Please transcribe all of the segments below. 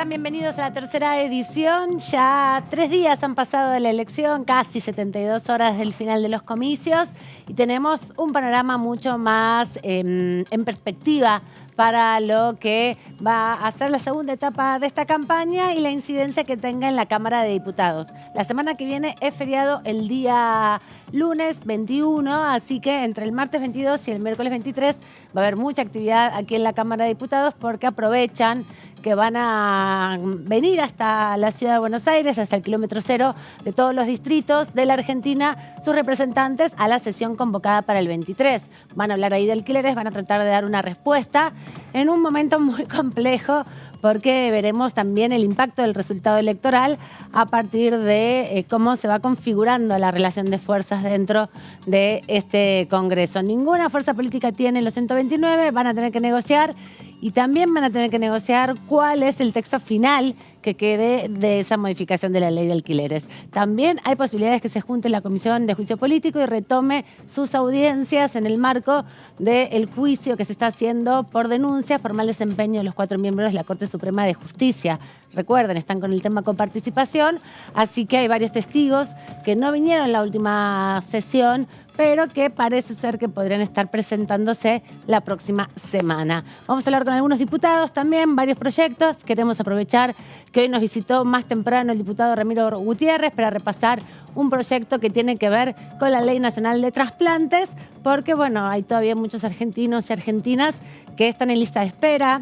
están? Bienvenidos a la tercera edición. Ya 3 días han pasado de la elección, casi 72 horas del final de los comicios y tenemos un panorama mucho más en perspectiva para lo que va a ser la segunda etapa de esta campaña y la incidencia que tenga en la Cámara de Diputados. La semana que viene es feriado el día lunes 21, así que entre el martes 22 y el miércoles 23 va a haber mucha actividad aquí en la Cámara de Diputados porque aprovechan que van a venir hasta la ciudad de Buenos Aires, hasta el kilómetro cero de todos los distritos de la Argentina, sus representantes a la sesión convocada para el 23. Van a hablar ahí de alquileres, van a tratar de dar una respuesta en un momento muy complejo porque veremos también el impacto del resultado electoral a partir de cómo se va configurando la relación de fuerzas dentro de este Congreso. Ninguna fuerza política tiene los 129, van a tener que negociar y también van a tener que negociar cuál es el texto final que quede de esa modificación de la ley de alquileres. También hay posibilidades que se junte la Comisión de Juicio Político y retome sus audiencias en el marco del juicio que se está haciendo por denuncias por mal desempeño de los 4 miembros de la Corte Suprema de Justicia. Recuerden, están con el tema coparticipación, así que hay varios testigos que no vinieron en la última sesión, pero que parece ser que podrían estar presentándose la próxima semana. Vamos a hablar con algunos diputados también, varios proyectos. Queremos aprovechar que hoy nos visitó más temprano el diputado Ramiro Gutiérrez para repasar un proyecto que tiene que ver con la Ley Nacional de Trasplantes, porque bueno, hay todavía muchos argentinos y argentinas que están en lista de espera,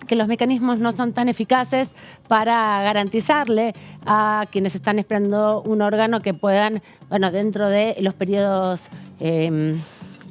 que los mecanismos no son tan eficaces para garantizarle a quienes están esperando un órgano que puedan, bueno, dentro de los periodos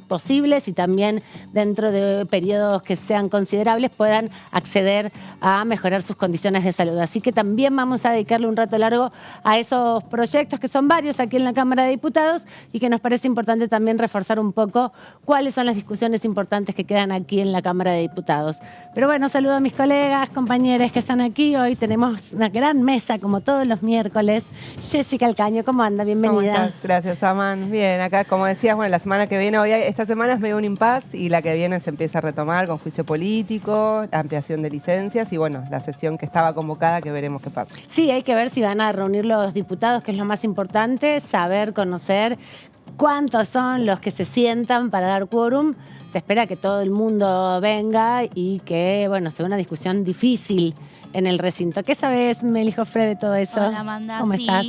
posibles y también dentro de periodos que sean considerables puedan acceder a mejorar sus condiciones de salud. Así que también vamos a dedicarle un rato largo a esos proyectos que son varios aquí en la Cámara de Diputados y que nos parece importante también reforzar un poco cuáles son las discusiones importantes que quedan aquí en la Cámara de Diputados. Pero bueno, saludo a mis colegas, compañeros que están aquí. Hoy tenemos una gran mesa como todos los miércoles. Jessica Alcaño, ¿cómo anda? Bienvenida. ¿Cómo estás? Gracias, Aman. Bien, acá como decías, bueno, la semana que viene, esta semana es medio un impasse y la que viene se empieza a retomar con juicio político, ampliación de licencias y bueno, la sesión que estaba convocada que veremos qué pasa. Sí, hay que ver si van a reunir los diputados, que es lo más importante, saber, conocer cuántos son los que se sientan para dar quórum. Se espera que todo el mundo venga y que, bueno, sea una discusión difícil en el recinto. ¿Qué sabes, Meli Jofre, de todo eso? Hola, Amanda. ¿Cómo estás?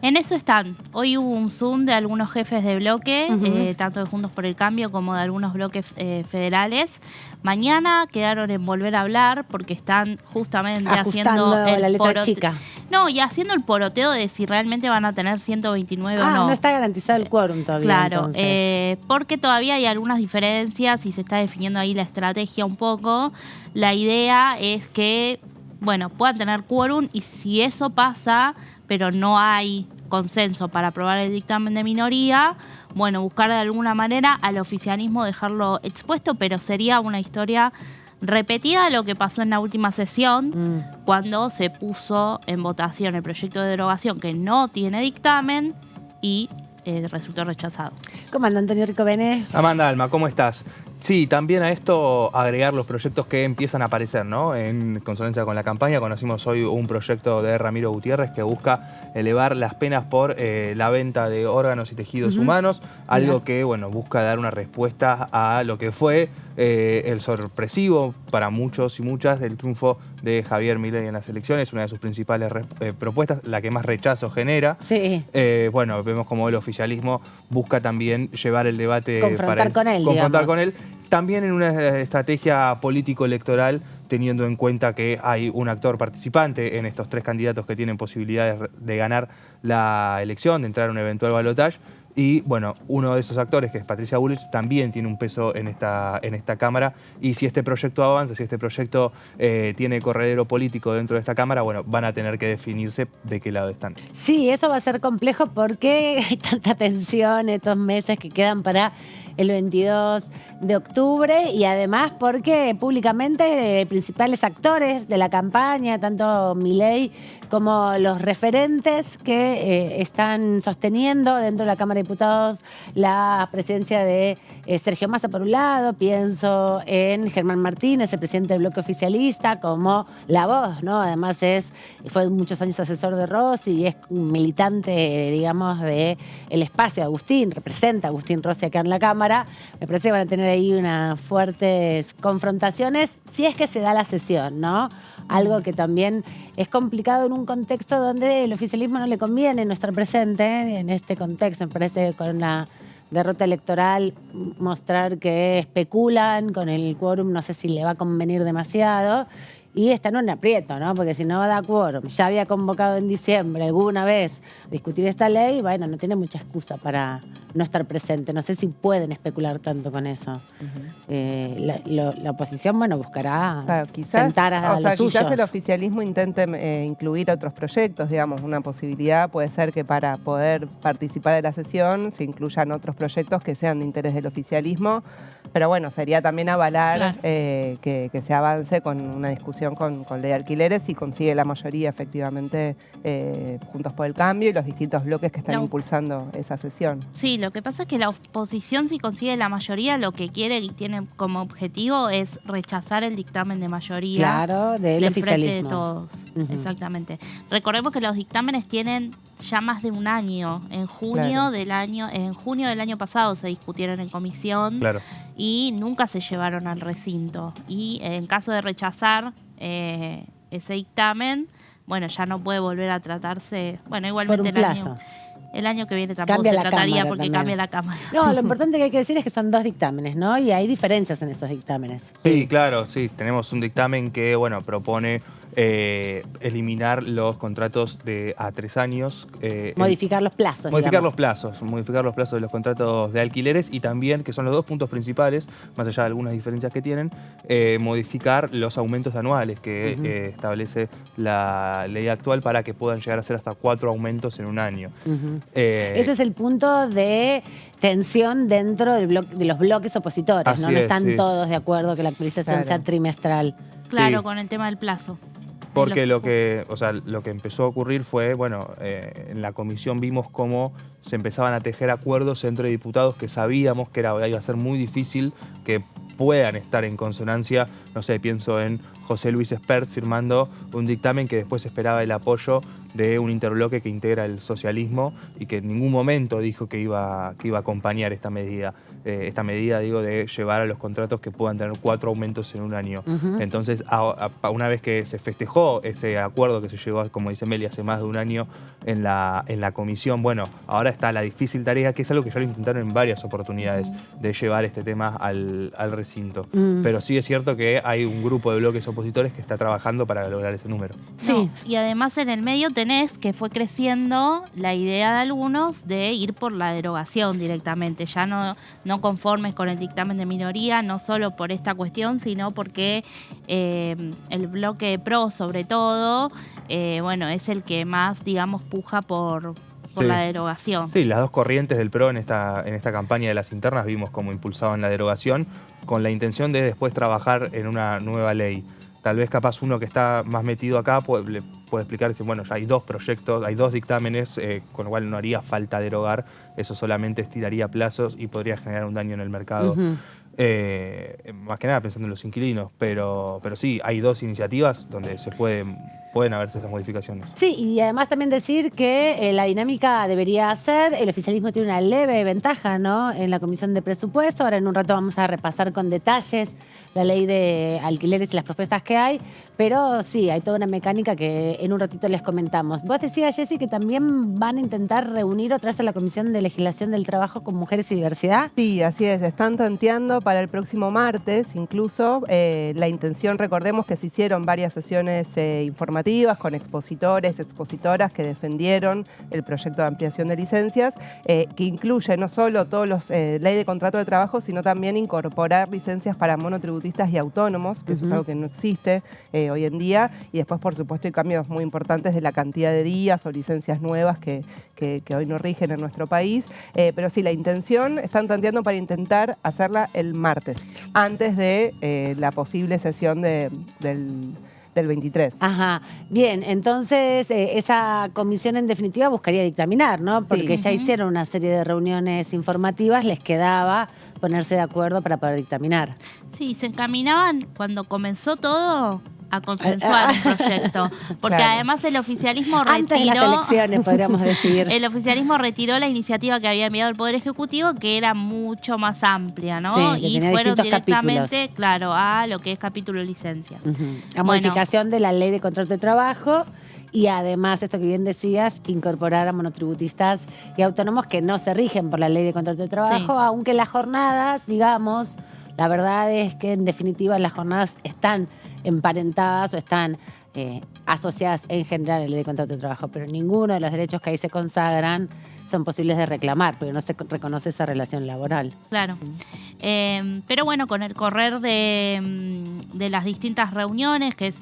En eso están. Hoy hubo un Zoom de algunos jefes de bloque, tanto de Juntos por el Cambio como de algunos bloques federales. Mañana quedaron en volver a hablar porque están justamente ajustando haciendo la letra chica. No, y haciendo el poroteo de si realmente van a tener 129 o no. No está garantizado el quórum todavía. Claro, porque todavía hay algunas diferencias y se está definiendo ahí la estrategia un poco. La idea es que, bueno, puedan tener quórum y si eso pasa, pero no hay consenso para aprobar el dictamen de minoría, bueno, buscar de alguna manera al oficialismo dejarlo expuesto, pero sería una historia repetida de lo que pasó en la última sesión, cuando se puso en votación el proyecto de derogación que no tiene dictamen y resultó rechazado. ¿Cómo anda, Antonio Ricovene? Amanda Alma, ¿cómo estás? Sí, también a esto agregar los proyectos que empiezan a aparecer, ¿no? En consonancia con la campaña conocimos hoy un proyecto de Ramiro Gutiérrez que busca elevar las penas por la venta de órganos y tejidos humanos, algo que, bueno, busca dar una respuesta a lo que fue el sorpresivo para muchos y muchas del triunfo de Javier Milei en las elecciones, una de sus principales propuestas, la que más rechazo genera. Sí. Bueno, vemos como el oficialismo busca también llevar el debate confrontar con él. También en una estrategia político-electoral, teniendo en cuenta que hay un actor participante en estos 3 candidatos que tienen posibilidades de ganar la elección, de entrar a un eventual balotaje. Y bueno, uno de esos actores, que es Patricia Bullrich, también tiene un peso en esta Cámara. Y si este proyecto avanza, si este proyecto tiene corredero político dentro de esta Cámara, bueno, van a tener que definirse de qué lado están. Sí, eso va a ser complejo porque hay tanta tensión estos meses que quedan para el 22 de octubre y además porque públicamente principales actores de la campaña, tanto Milei como los referentes que están sosteniendo dentro de la Cámara de Diputados la presidencia de Sergio Massa por un lado, pienso en Germán Martínez, el presidente del bloque oficialista, como la voz, ¿no? Además fue muchos años asesor de Rossi y es un militante, digamos, del espacio. Representa a Agustín Rossi acá en la Cámara. Me parece que van a tener ahí unas fuertes confrontaciones, si es que se da la sesión, ¿no? Algo que también es complicado en un contexto donde el oficialismo no le conviene no estar presente en este contexto. Me parece que con la derrota electoral mostrar que especulan con el quórum, no sé si le va a convenir demasiado. Y están en un aprieto, ¿no? Porque si no da quórum, ya había convocado en diciembre alguna vez a discutir esta ley, bueno, no tiene mucha excusa para no estar presente. No sé si pueden especular tanto con eso. La oposición, bueno, buscará sentar a los suyos. Quizás el oficialismo intente incluir otros proyectos, digamos, una posibilidad puede ser que para poder participar de la sesión se incluyan otros proyectos que sean de interés del oficialismo, pero bueno, sería también avalar que se avance con una discusión con ley de alquileres y consigue la mayoría efectivamente Juntos por el Cambio y los distintos bloques que están impulsando esa sesión. Sí, lo que pasa es que la oposición, si consigue la mayoría, lo que quiere y tiene como objetivo es rechazar el dictamen de mayoría. Claro, del oficialismo. Frente de todos, exactamente. Recordemos que los dictámenes tienen ya más de un año. En junio del año pasado se discutieron en comisión y nunca se llevaron al recinto. Y en caso de rechazar ese dictamen, bueno, ya no puede volver a tratarse. Bueno, igualmente el año que viene tampoco se trataría porque también cambia la Cámara. No, lo importante que hay que decir es que son 2 dictámenes, ¿no? Y hay diferencias en esos dictámenes. Sí, claro, sí. Tenemos un dictamen que, bueno, propone eliminar los contratos a 3 años. Modificar los plazos. Modificar los plazos de los contratos de alquileres y también, que son los 2 puntos principales, más allá de algunas diferencias que tienen, modificar los aumentos anuales que establece la ley actual para que puedan llegar a ser hasta 4 aumentos en un año. Ese es el punto de tensión dentro de los bloques opositores, ¿no? No están todos de acuerdo que la actualización sea trimestral. Claro, con el tema del plazo. Porque lo que empezó a ocurrir fue, bueno, en la comisión vimos cómo se empezaban a tejer acuerdos entre diputados que sabíamos que iba a ser muy difícil que puedan estar en consonancia. No sé, pienso en José Luis Espert firmando un dictamen que después esperaba el apoyo de un interbloque que integra el socialismo y que en ningún momento dijo que iba a acompañar esta medida. Digo, de llevar a los contratos que puedan tener 4 aumentos en un año. Entonces, una vez que se festejó ese acuerdo que se llegó, como dice Meli, hace más de un año en la comisión, bueno, ahora está la difícil tarea, que es algo que ya lo intentaron en varias oportunidades, de llevar este tema al recinto. Pero sí es cierto que hay un grupo de bloques opositores que está trabajando para lograr ese número. Sí. No, y además en el medio tenés que fue creciendo la idea de algunos de ir por la derogación directamente, ya no conformes con el dictamen de minoría, no solo por esta cuestión, sino porque el bloque PRO, sobre todo, bueno, es el que más, digamos, puja por la derogación. Sí, las 2 corrientes del PRO en esta campaña de las internas vimos cómo impulsaban la derogación con la intención de después trabajar en una nueva ley. Tal vez capaz uno que está más metido acá puede explicar, bueno, ya hay 2 proyectos, hay 2 dictámenes, con lo cual no haría falta derogar, eso solamente estiraría plazos y podría generar un daño en el mercado. Más que nada pensando en los inquilinos, pero sí, hay 2 iniciativas donde pueden haberse esas modificaciones. Sí, y además también decir que la dinámica debería ser, el oficialismo tiene una leve ventaja, ¿no?, en la Comisión de Presupuesto. Ahora en un rato vamos a repasar con detalles la ley de alquileres y las propuestas que hay, pero sí, hay toda una mecánica que en un ratito les comentamos. Vos decías, Jessy, que también van a intentar reunir otra vez a la Comisión de Legislación del Trabajo con Mujeres y Diversidad. Sí, así es, están tanteando para el próximo martes, incluso. La intención, recordemos que se hicieron varias sesiones informativas con expositores, expositoras que defendieron el proyecto de ampliación de licencias, que incluye no solo todos los ley de contrato de trabajo, sino también incorporar licencias para monotributistas y autónomos, que eso es algo que no existe hoy en día. Y después, por supuesto, hay cambios muy importantes de la cantidad de días o licencias nuevas que hoy no rigen en nuestro país. Pero sí, la intención están tanteando para intentar hacerla el martes, antes de la posible sesión del 23. Ajá, bien, entonces esa comisión en definitiva buscaría dictaminar, ¿no? Porque ya hicieron una serie de reuniones informativas, les quedaba ponerse de acuerdo para poder dictaminar. Sí, se encaminaban cuando comenzó todo a consensuar un proyecto, porque además el oficialismo retiró... Antes de las elecciones, podríamos decir. El oficialismo retiró la iniciativa que había enviado el Poder Ejecutivo, que era mucho más amplia, ¿no? Sí, y fueron directamente, capítulos. Claro, a lo que es capítulo de licencias. La modificación de la ley de contrato de trabajo y además, esto que bien decías, incorporar a monotributistas y autónomos que no se rigen por la ley de contrato de trabajo, aunque las jornadas, digamos, la verdad es que en definitiva las jornadas están emparentadas o están asociadas en general a la ley de contrato de trabajo, pero ninguno de los derechos que ahí se consagran son posibles de reclamar, porque no se reconoce esa relación laboral. Claro. Pero bueno, con el correr de las distintas reuniones, que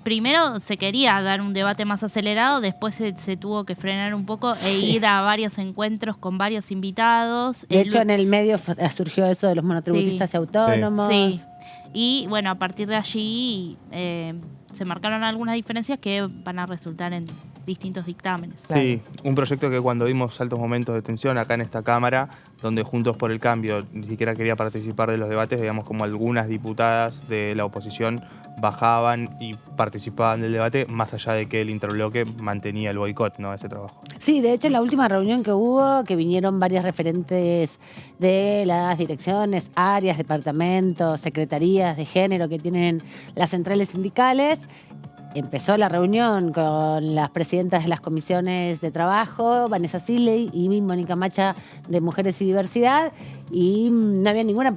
primero se quería dar un debate más acelerado, después se tuvo que frenar un poco e ir a varios encuentros con varios invitados. De hecho, en el medio surgió eso de los monotributistas y autónomos. Sí. Y bueno, a partir de allí se marcaron algunas diferencias que van a resultar en distintos dictámenes. Sí, un proyecto que cuando vimos altos momentos de tensión acá en esta Cámara, donde Juntos por el Cambio ni siquiera quería participar de los debates, digamos como algunas diputadas de la oposición bajaban y participaban del debate, más allá de que el interbloque mantenía el boicot, ¿no?, ese trabajo. Sí, de hecho, en la última reunión que hubo, que vinieron varias referentes de las direcciones, áreas, departamentos, secretarías de género que tienen las centrales sindicales, empezó la reunión con las presidentas de las comisiones de trabajo, Vanessa Siley y Mónica Macha de Mujeres y Diversidad, y no había ninguna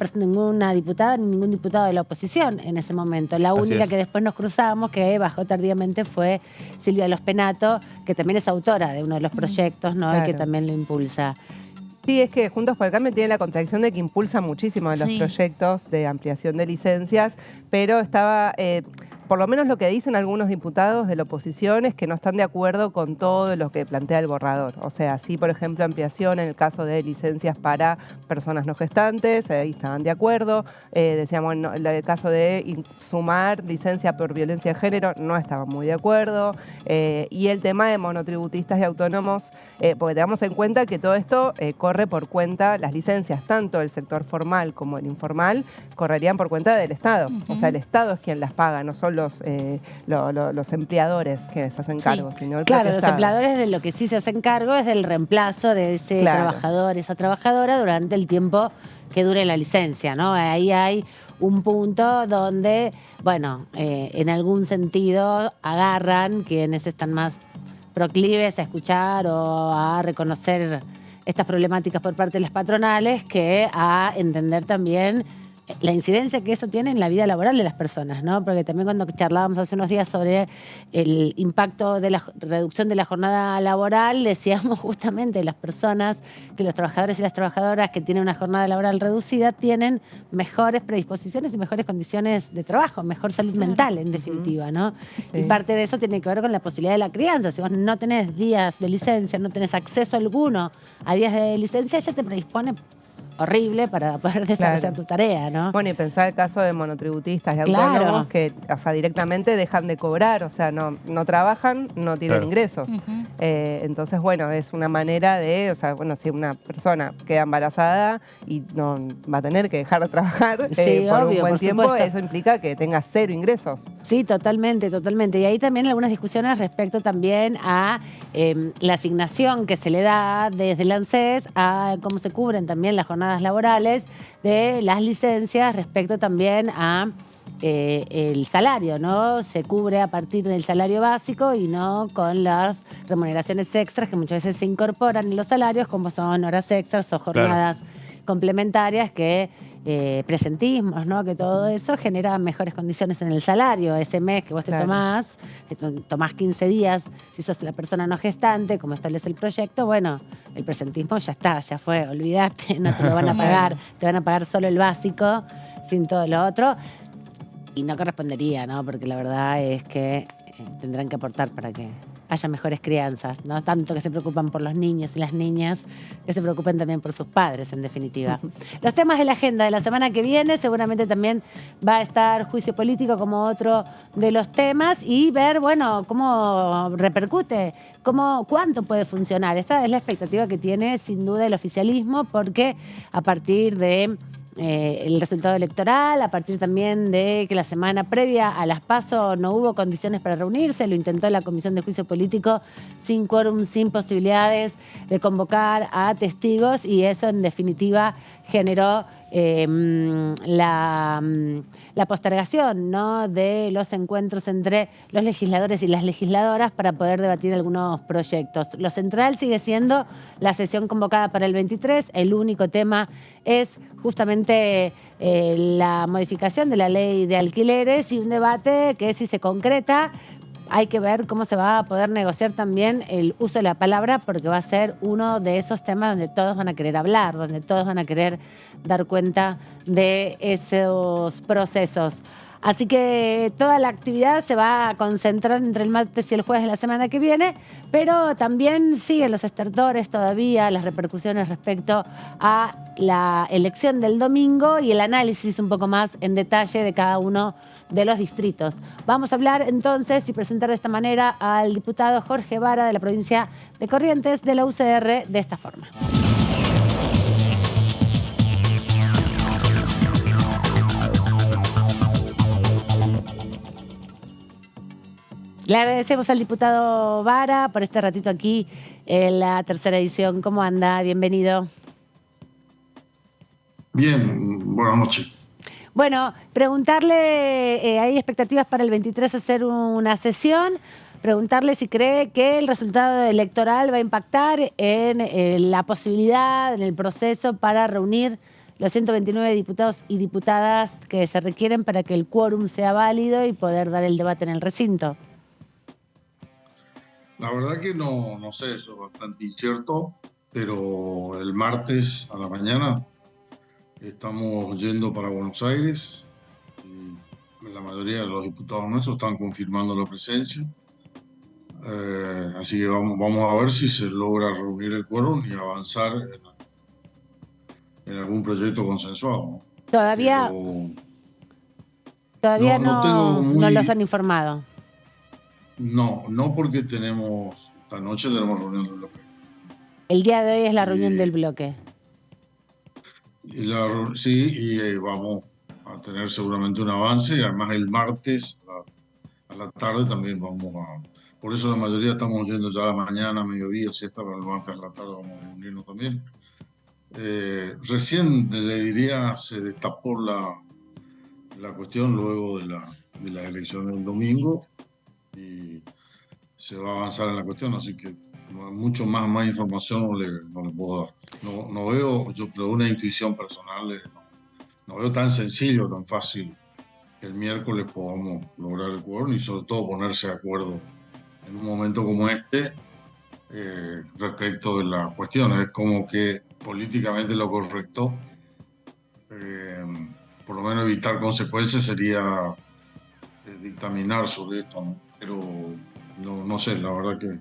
diputada ni ningún diputado de la oposición en ese momento. La única que después nos cruzamos, que bajó tardíamente, fue Silvia Los Penato, que también es autora de uno de los proyectos, ¿no? Y que también lo impulsa. Sí, es que Juntos por el Cambio tiene la contradicción de que impulsa muchísimo de los proyectos de ampliación de licencias, pero estaba... por lo menos lo que dicen algunos diputados de la oposición es que no están de acuerdo con todo lo que plantea el borrador. O sea, sí, por ejemplo, ampliación en el caso de licencias para personas no gestantes, ahí estaban de acuerdo. Decíamos, en el caso de sumar licencia por violencia de género, no estaban muy de acuerdo. Y el tema de monotributistas y autónomos, porque tengamos en cuenta que todo esto corre por cuenta, las licencias, tanto el sector formal como el informal, correrían por cuenta del Estado. O sea, el Estado es quien las paga, no son los empleadores que se hacen cargo, sino el propio los Estado. empleadores de lo que sí se hacen cargo es del reemplazo de ese trabajador, esa trabajadora durante el tiempo que dure la licencia, ¿no? Ahí hay un punto donde, bueno, en algún sentido agarran quienes están más proclives a escuchar o a reconocer estas problemáticas por parte de las patronales, que a entender también la incidencia que eso tiene en la vida laboral de las personas, ¿no? Porque también cuando charlábamos hace unos días sobre el impacto de la reducción de la jornada laboral, decíamos justamente las personas, que los trabajadores y las trabajadoras que tienen una jornada laboral reducida tienen mejores predisposiciones y mejores condiciones de trabajo, mejor salud mental, en definitiva, ¿no? Sí. Y parte de eso tiene que ver con la posibilidad de la crianza. Si vos no tenés días de licencia, no tenés acceso alguno a días de licencia, ya te predispone horrible para poder desarrollar tu tarea, ¿no? Bueno, y pensar el caso de monotributistas y autónomos que, o sea, directamente dejan de cobrar, o sea, no trabajan, no tienen ingresos. Entonces, bueno, es una manera de, o sea, bueno, si una persona queda embarazada y no va a tener que dejar de trabajar por un buen tiempo, supuesto. Eso implica que tenga 0 ingresos. Sí, totalmente, totalmente. Y ahí también algunas discusiones respecto también a la asignación que se le da desde el ANSES a cómo se cubren también las jornadas laborales de las licencias respecto también a el salario, ¿no? Se cubre a partir del salario básico y no con las remuneraciones extras que muchas veces se incorporan en los salarios, como son horas extras o jornadas complementarias que presentismos, ¿no? Que todo eso genera mejores condiciones en el salario. Ese mes que vos te tomás, tomás 15 días, si sos la persona no gestante, como establece el proyecto, bueno, el presentismo ya está, ya fue, olvídate, no te lo van a pagar, te van a pagar solo el básico, sin todo lo otro. Y no correspondería, ¿no? Porque la verdad es que tendrán que aportar para que haya mejores crianzas, no tanto que se preocupan por los niños y las niñas, que se preocupen también por sus padres, en definitiva. Los temas de la agenda de la semana que viene, seguramente también va a estar juicio político como otro de los temas y ver, bueno, cómo repercute, cuánto puede funcionar. Esta es la expectativa que tiene sin duda el oficialismo, porque a partir de el resultado electoral, a partir también de que la semana previa a las PASO no hubo condiciones para reunirse, lo intentó la Comisión de Juicio Político sin quórum, sin posibilidades de convocar a testigos, y eso en definitiva generó la postergación, ¿no?, de los encuentros entre los legisladores y las legisladoras para poder debatir algunos proyectos. Lo central sigue siendo la sesión convocada para el 23. El único tema es justamente la modificación de la ley de alquileres y un debate que, si se concreta, hay que ver cómo se va a poder negociar también el uso de la palabra, porque va a ser uno de esos temas donde todos van a querer hablar, donde todos van a querer dar cuenta de esos procesos. Así que toda la actividad se va a concentrar entre el martes y el jueves de la semana que viene, pero también siguen los estertores todavía, las repercusiones respecto a la elección del domingo y el análisis un poco más en detalle de cada uno de los distritos. Vamos a hablar entonces y presentar de esta manera al diputado Jorge Vara de la provincia de Corrientes, de la UCR, de esta forma. Le agradecemos al diputado Vara por este ratito aquí en la tercera edición. ¿Cómo anda? Bienvenido. Bien, buenas noches. Bueno, preguntarle, hay expectativas para el 23 hacer una sesión, preguntarle si cree que el resultado electoral va a impactar en la posibilidad, en el proceso para reunir los 129 diputados y diputadas que se requieren para que el quórum sea válido y poder dar el debate en el recinto. La verdad que no sé, eso es bastante incierto, pero el martes a la mañana estamos yendo para Buenos Aires y la mayoría de los diputados nuestros están confirmando la presencia. Así que vamos a ver si se logra reunir el quórum y avanzar en algún proyecto consensuado, ¿no? Todavía no los han informado. No, porque esta noche tenemos reunión del bloque. El día de hoy es la reunión del bloque. Y vamos a tener seguramente un avance, y además el martes a la tarde también por eso la mayoría estamos yendo ya a la mañana, mediodía, siesta, pero el martes a la tarde vamos a reunirnos también. Recién le diría, se destapó la cuestión luego de la elección del domingo y se va a avanzar en la cuestión, así que mucho más información no le puedo dar. No veo, pero una intuición personal, no veo tan sencillo, tan fácil que el miércoles podamos lograr el quórum y sobre todo ponerse de acuerdo en un momento como este respecto de la cuestión. Es como que políticamente lo correcto, por lo menos evitar consecuencias, sería dictaminar sobre esto, ¿no? Pero no sé, la verdad que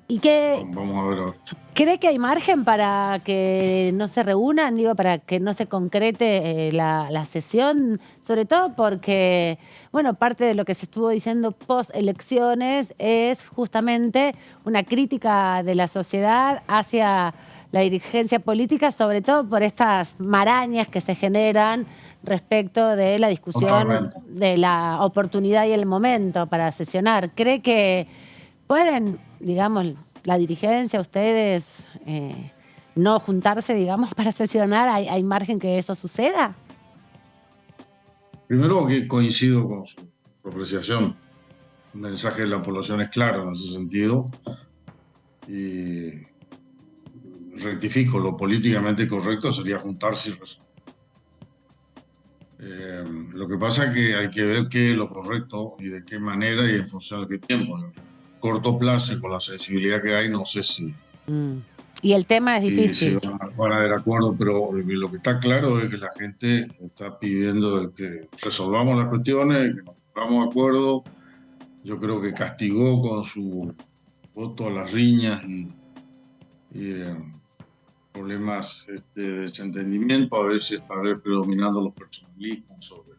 vamos a ver. ¿Cree que hay margen para que no se reúnan, para que no se concrete la sesión? Sobre todo porque, bueno, parte de lo que se estuvo diciendo post-elecciones es justamente una crítica de la sociedad hacia la dirigencia política, sobre todo por estas marañas que se generan respecto de la discusión de la oportunidad y el momento para sesionar. ¿Cree que pueden, la dirigencia, ustedes, no juntarse, para sesionar? ¿Hay margen que eso suceda? Primero que coincido con su apreciación. El mensaje de la población es claro en ese sentido. Y rectifico, lo políticamente correcto sería juntarse Lo que pasa es que hay que ver qué es lo correcto y de qué manera y en función de qué tiempo. A corto plazo y con la sensibilidad que hay, no sé si, Mm. Y el tema es si se difícil. van a ver acuerdo, pero lo que está claro es que la gente está pidiendo de que resolvamos las cuestiones, que nos pongamos de acuerdo. Yo creo que castigó con su voto a las riñas y problemas de desentendimiento, a veces tal vez predominando los personalismos sobre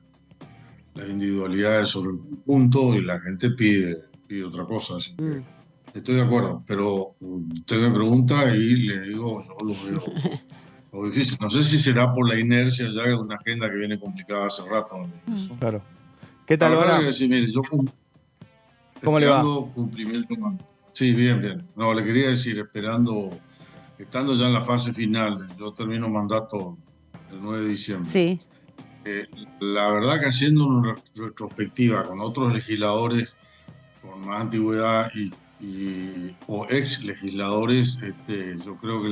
las individualidades, sobre el conjunto, y la gente pide otra cosa. Así que Mm. estoy de acuerdo, pero usted me pregunta y le digo, yo lo difícil. No sé si será por la inercia ya de una agenda que viene complicada hace rato. ¿No? Claro. ¿Qué La tal, verdad Vara? que sí, mire, yo ¿Cómo le va? esperando cumplimiento. Sí, bien, bien. No, le quería decir, estando ya en la fase final, yo termino mandato el 9 de diciembre. Sí. La verdad que haciendo una retrospectiva con otros legisladores con más antigüedad o ex legisladores, yo creo que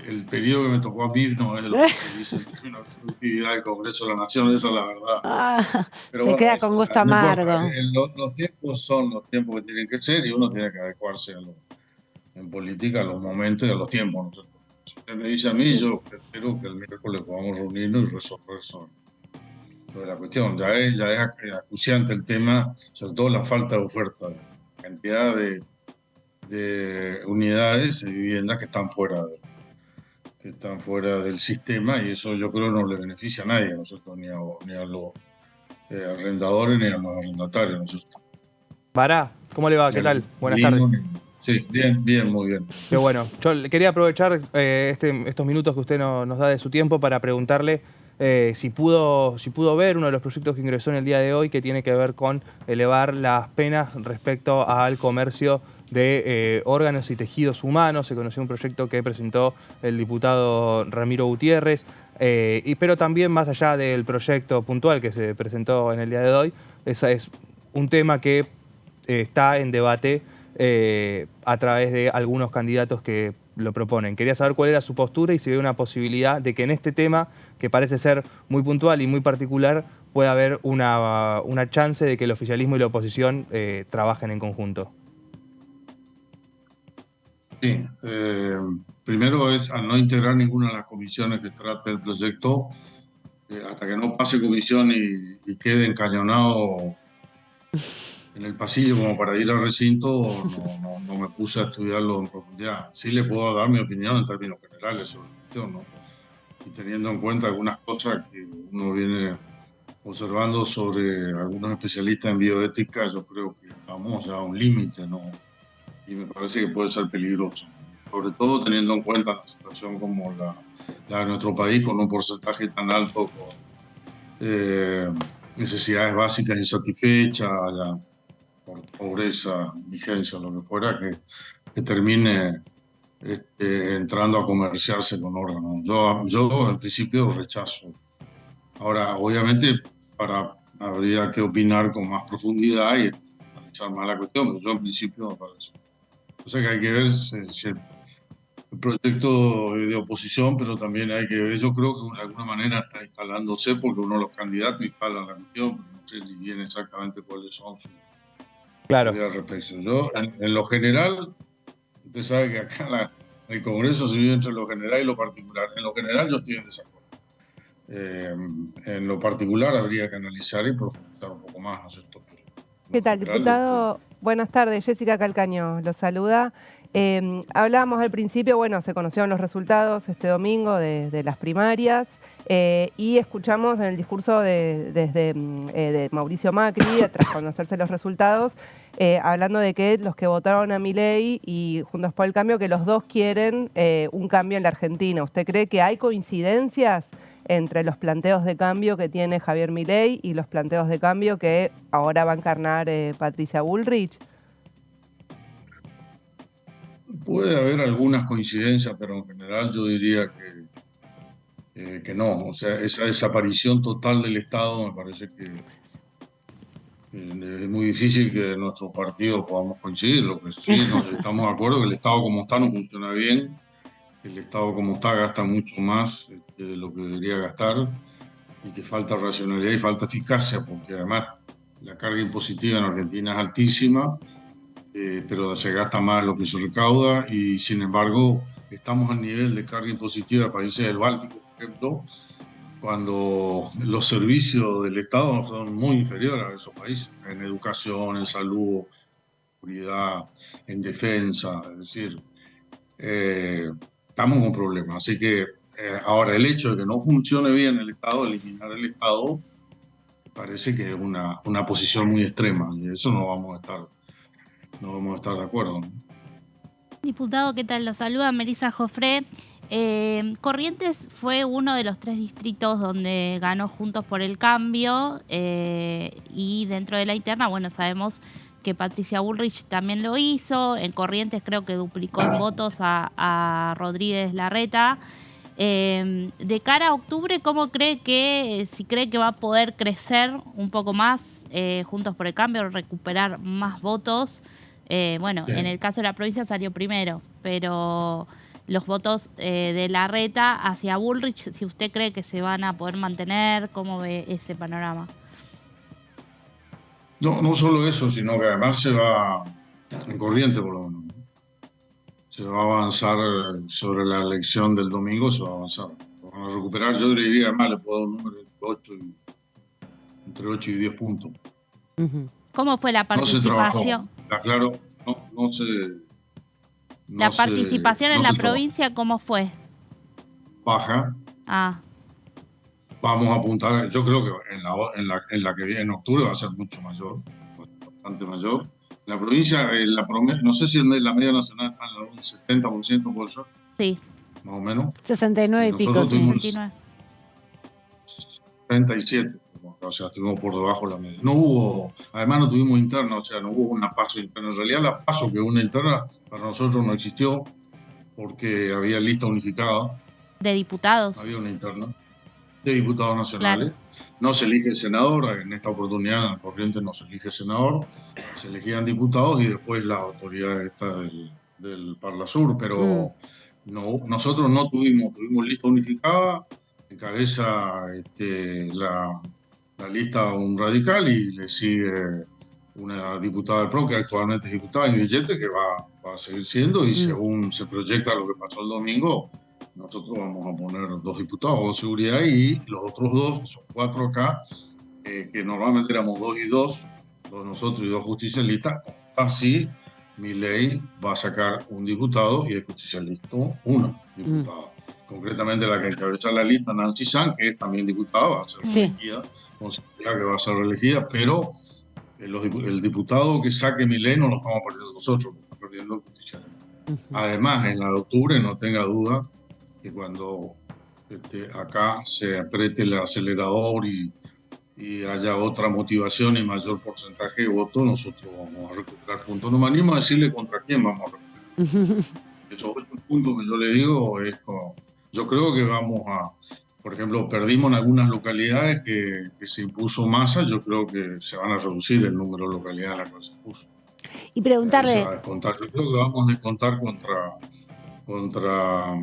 el periodo que me tocó a mí no es de lo que se dice en términos de productividad del Congreso de la Nación, esa es la verdad. Ah, Pero se bueno, queda con gusto no importa, amargo. los tiempos son los tiempos que tienen que ser y uno tiene que adecuarse en política a los momentos y a los tiempos. ¿No? Si usted me dice a mí, yo espero que el miércoles podamos reunirnos y resolver sobre la cuestión. Ya es acuciante el tema, sobre todo la falta de oferta, de cantidad de unidades de viviendas que están fuera del sistema, y eso yo creo no le beneficia a nadie, ¿no es cierto? Ni a los arrendadores ni a los arrendatarios, ¿no es cierto? Vara, ¿cómo le va? ¿Qué tal? Buenas tardes. Sí, bien, bien, muy bien. Qué bueno. Yo le quería aprovechar estos minutos que usted nos da de su tiempo para preguntarle si pudo ver uno de los proyectos que ingresó en el día de hoy, que tiene que ver con elevar las penas respecto al comercio de órganos y tejidos humanos. Se conoció un proyecto que presentó el diputado Ramiro Gutiérrez, pero también más allá del proyecto puntual que se presentó en el día de hoy, ese es un tema que está en debate a través de algunos candidatos que lo proponen. Quería saber cuál era su postura y si ve una posibilidad de que en este tema, que parece ser muy puntual y muy particular, pueda haber una chance de que el oficialismo y la oposición trabajen en conjunto. Sí, primero es a no integrar ninguna de las comisiones que trate el proyecto hasta que no pase comisión y quede encañonado en el pasillo como para ir al recinto. No me puse a estudiarlo en profundidad. Sí le puedo dar mi opinión en términos generales sobre la cuestión, ¿no? Y teniendo en cuenta algunas cosas que uno viene observando sobre algunos especialistas en bioética, yo creo que estamos ya a un límite, ¿no? Y me parece que puede ser peligroso, sobre todo teniendo en cuenta la situación como la de nuestro país, con un porcentaje tan alto, con necesidades básicas insatisfechas, por pobreza, indigencia, lo que fuera, que termine entrando a comerciarse con órganos. Yo en principio rechazo. Ahora, obviamente, habría que opinar con más profundidad y analizar más la cuestión, pero yo en principio me parece. O sea que hay que ver si el proyecto de oposición, pero también hay que ver, yo creo que de alguna manera está instalándose, porque uno de los candidatos instala la cuestión, pero no sé ni bien exactamente cuáles son sus ideas al respecto. Yo, en lo general, usted sabe que acá el Congreso se vive entre lo general y lo particular. En lo general yo estoy en desacuerdo. En lo particular habría que analizar y profundizar un poco más, ¿no es cierto? ¿Qué tal, diputado? Buenas tardes, Jessica Calcaño lo saluda. Hablábamos al principio, bueno, se conocieron los resultados este domingo de las primarias y escuchamos en el discurso de Mauricio Macri, tras conocerse los resultados, hablando de que los que votaron a Milei y Juntos por el Cambio, que los dos quieren un cambio en la Argentina. ¿Usted cree que hay coincidencias entre los planteos de cambio que tiene Javier Milei y los planteos de cambio que ahora va a encarnar Patricia Bullrich? Puede haber algunas coincidencias, pero en general yo diría que no. O sea, esa desaparición total del Estado me parece que es muy difícil que nuestros partidos podamos coincidir. Lo que sí estamos de acuerdo que el Estado como está no funciona bien. El Estado como está gasta mucho más de lo que debería gastar. y que falta racionalidad y falta eficacia, porque además la carga impositiva en Argentina es altísima, pero se gasta más lo que se recauda y sin embargo estamos al nivel de carga impositiva de países del Báltico, por ejemplo, cuando los servicios del Estado son muy inferiores a esos países, en educación, en salud, en seguridad, en defensa, es decir, estamos con problemas. Así que ahora el hecho de que no funcione bien el Estado, eliminar el Estado, parece que es una posición muy extrema y eso no vamos a estar de acuerdo, ¿no? Diputado, ¿qué tal? Lo saluda Melissa Jofré. Corrientes fue uno de los 3 distritos donde ganó Juntos por el Cambio y dentro de la interna, bueno, sabemos que Patricia Bullrich también lo hizo. En Corrientes creo que duplicó en votos a Rodríguez Larreta. De cara a octubre, ¿cómo cree si cree que va a poder crecer un poco más Juntos por el Cambio, recuperar más votos? Bueno, Sí. en el caso de la provincia salió primero, pero los votos de Larreta hacia Bullrich, si usted cree que se van a poder mantener, ¿cómo ve ese panorama? No solo eso, sino que además se va, en Corrientes por lo menos, ¿no? Se va a avanzar sobre la elección del domingo, se va a avanzar. Lo van a recuperar, yo diría, además le puedo dar un número entre 8 y 10 puntos. Ujú. ¿Cómo fue la No se trabajó, participación? está claro, no La participación en la se trabajó. provincia, ¿cómo fue? Baja. Ah, Vamos a apuntar, yo creo que en la que viene en octubre va a ser mucho mayor, bastante mayor. La provincia, no sé si en la media nacional está en el 70%, por eso, sí, más o menos. 69 y Y pico, nosotros sí. tuvimos 29. 37, o sea, estuvimos por debajo de la media. No hubo, además no tuvimos interna, o sea, no hubo una PASO interna. En realidad la PASO, que es una interna, para nosotros no existió porque había lista unificada, De diputados. había una interna de diputados nacionales. No se elige senador, en esta oportunidad en Corrientes no se elige senador, se elegían diputados y después la autoridad esta del Parlasur, pero nosotros no tuvimos lista unificada, encabeza la lista un radical y le sigue una diputada del PRO que actualmente es diputada en Villete, que va a seguir siendo y según se proyecta lo que pasó el domingo, nosotros vamos a poner 2 diputados de seguridad y los otros 2, son 4 acá, que normalmente éramos 2 y 2, 2 nosotros y 2 justicialistas. Así, Milei va a sacar un diputado y el justicialista una diputada. Concretamente la que encabeza la lista, Nancy San, que es también diputada, va a ser reelegida, considera que va a ser reelegida, pero el diputado que saque Milei no lo estamos perdiendo nosotros, lo está perdiendo el justicialista. Además, en la de octubre, no tenga duda que cuando acá se apriete el acelerador y haya otra motivación y mayor porcentaje de votos, nosotros vamos a recuperar puntos. No me animo a decirle contra quién vamos a recuperar. Esos 8 puntos que yo le digo, yo creo que vamos a, por ejemplo, perdimos en algunas localidades que se impuso Massa, yo creo que se van a reducir el número de localidades a las que se puso. Y preguntarle... Se va a descontar. Yo creo que vamos a descontar contra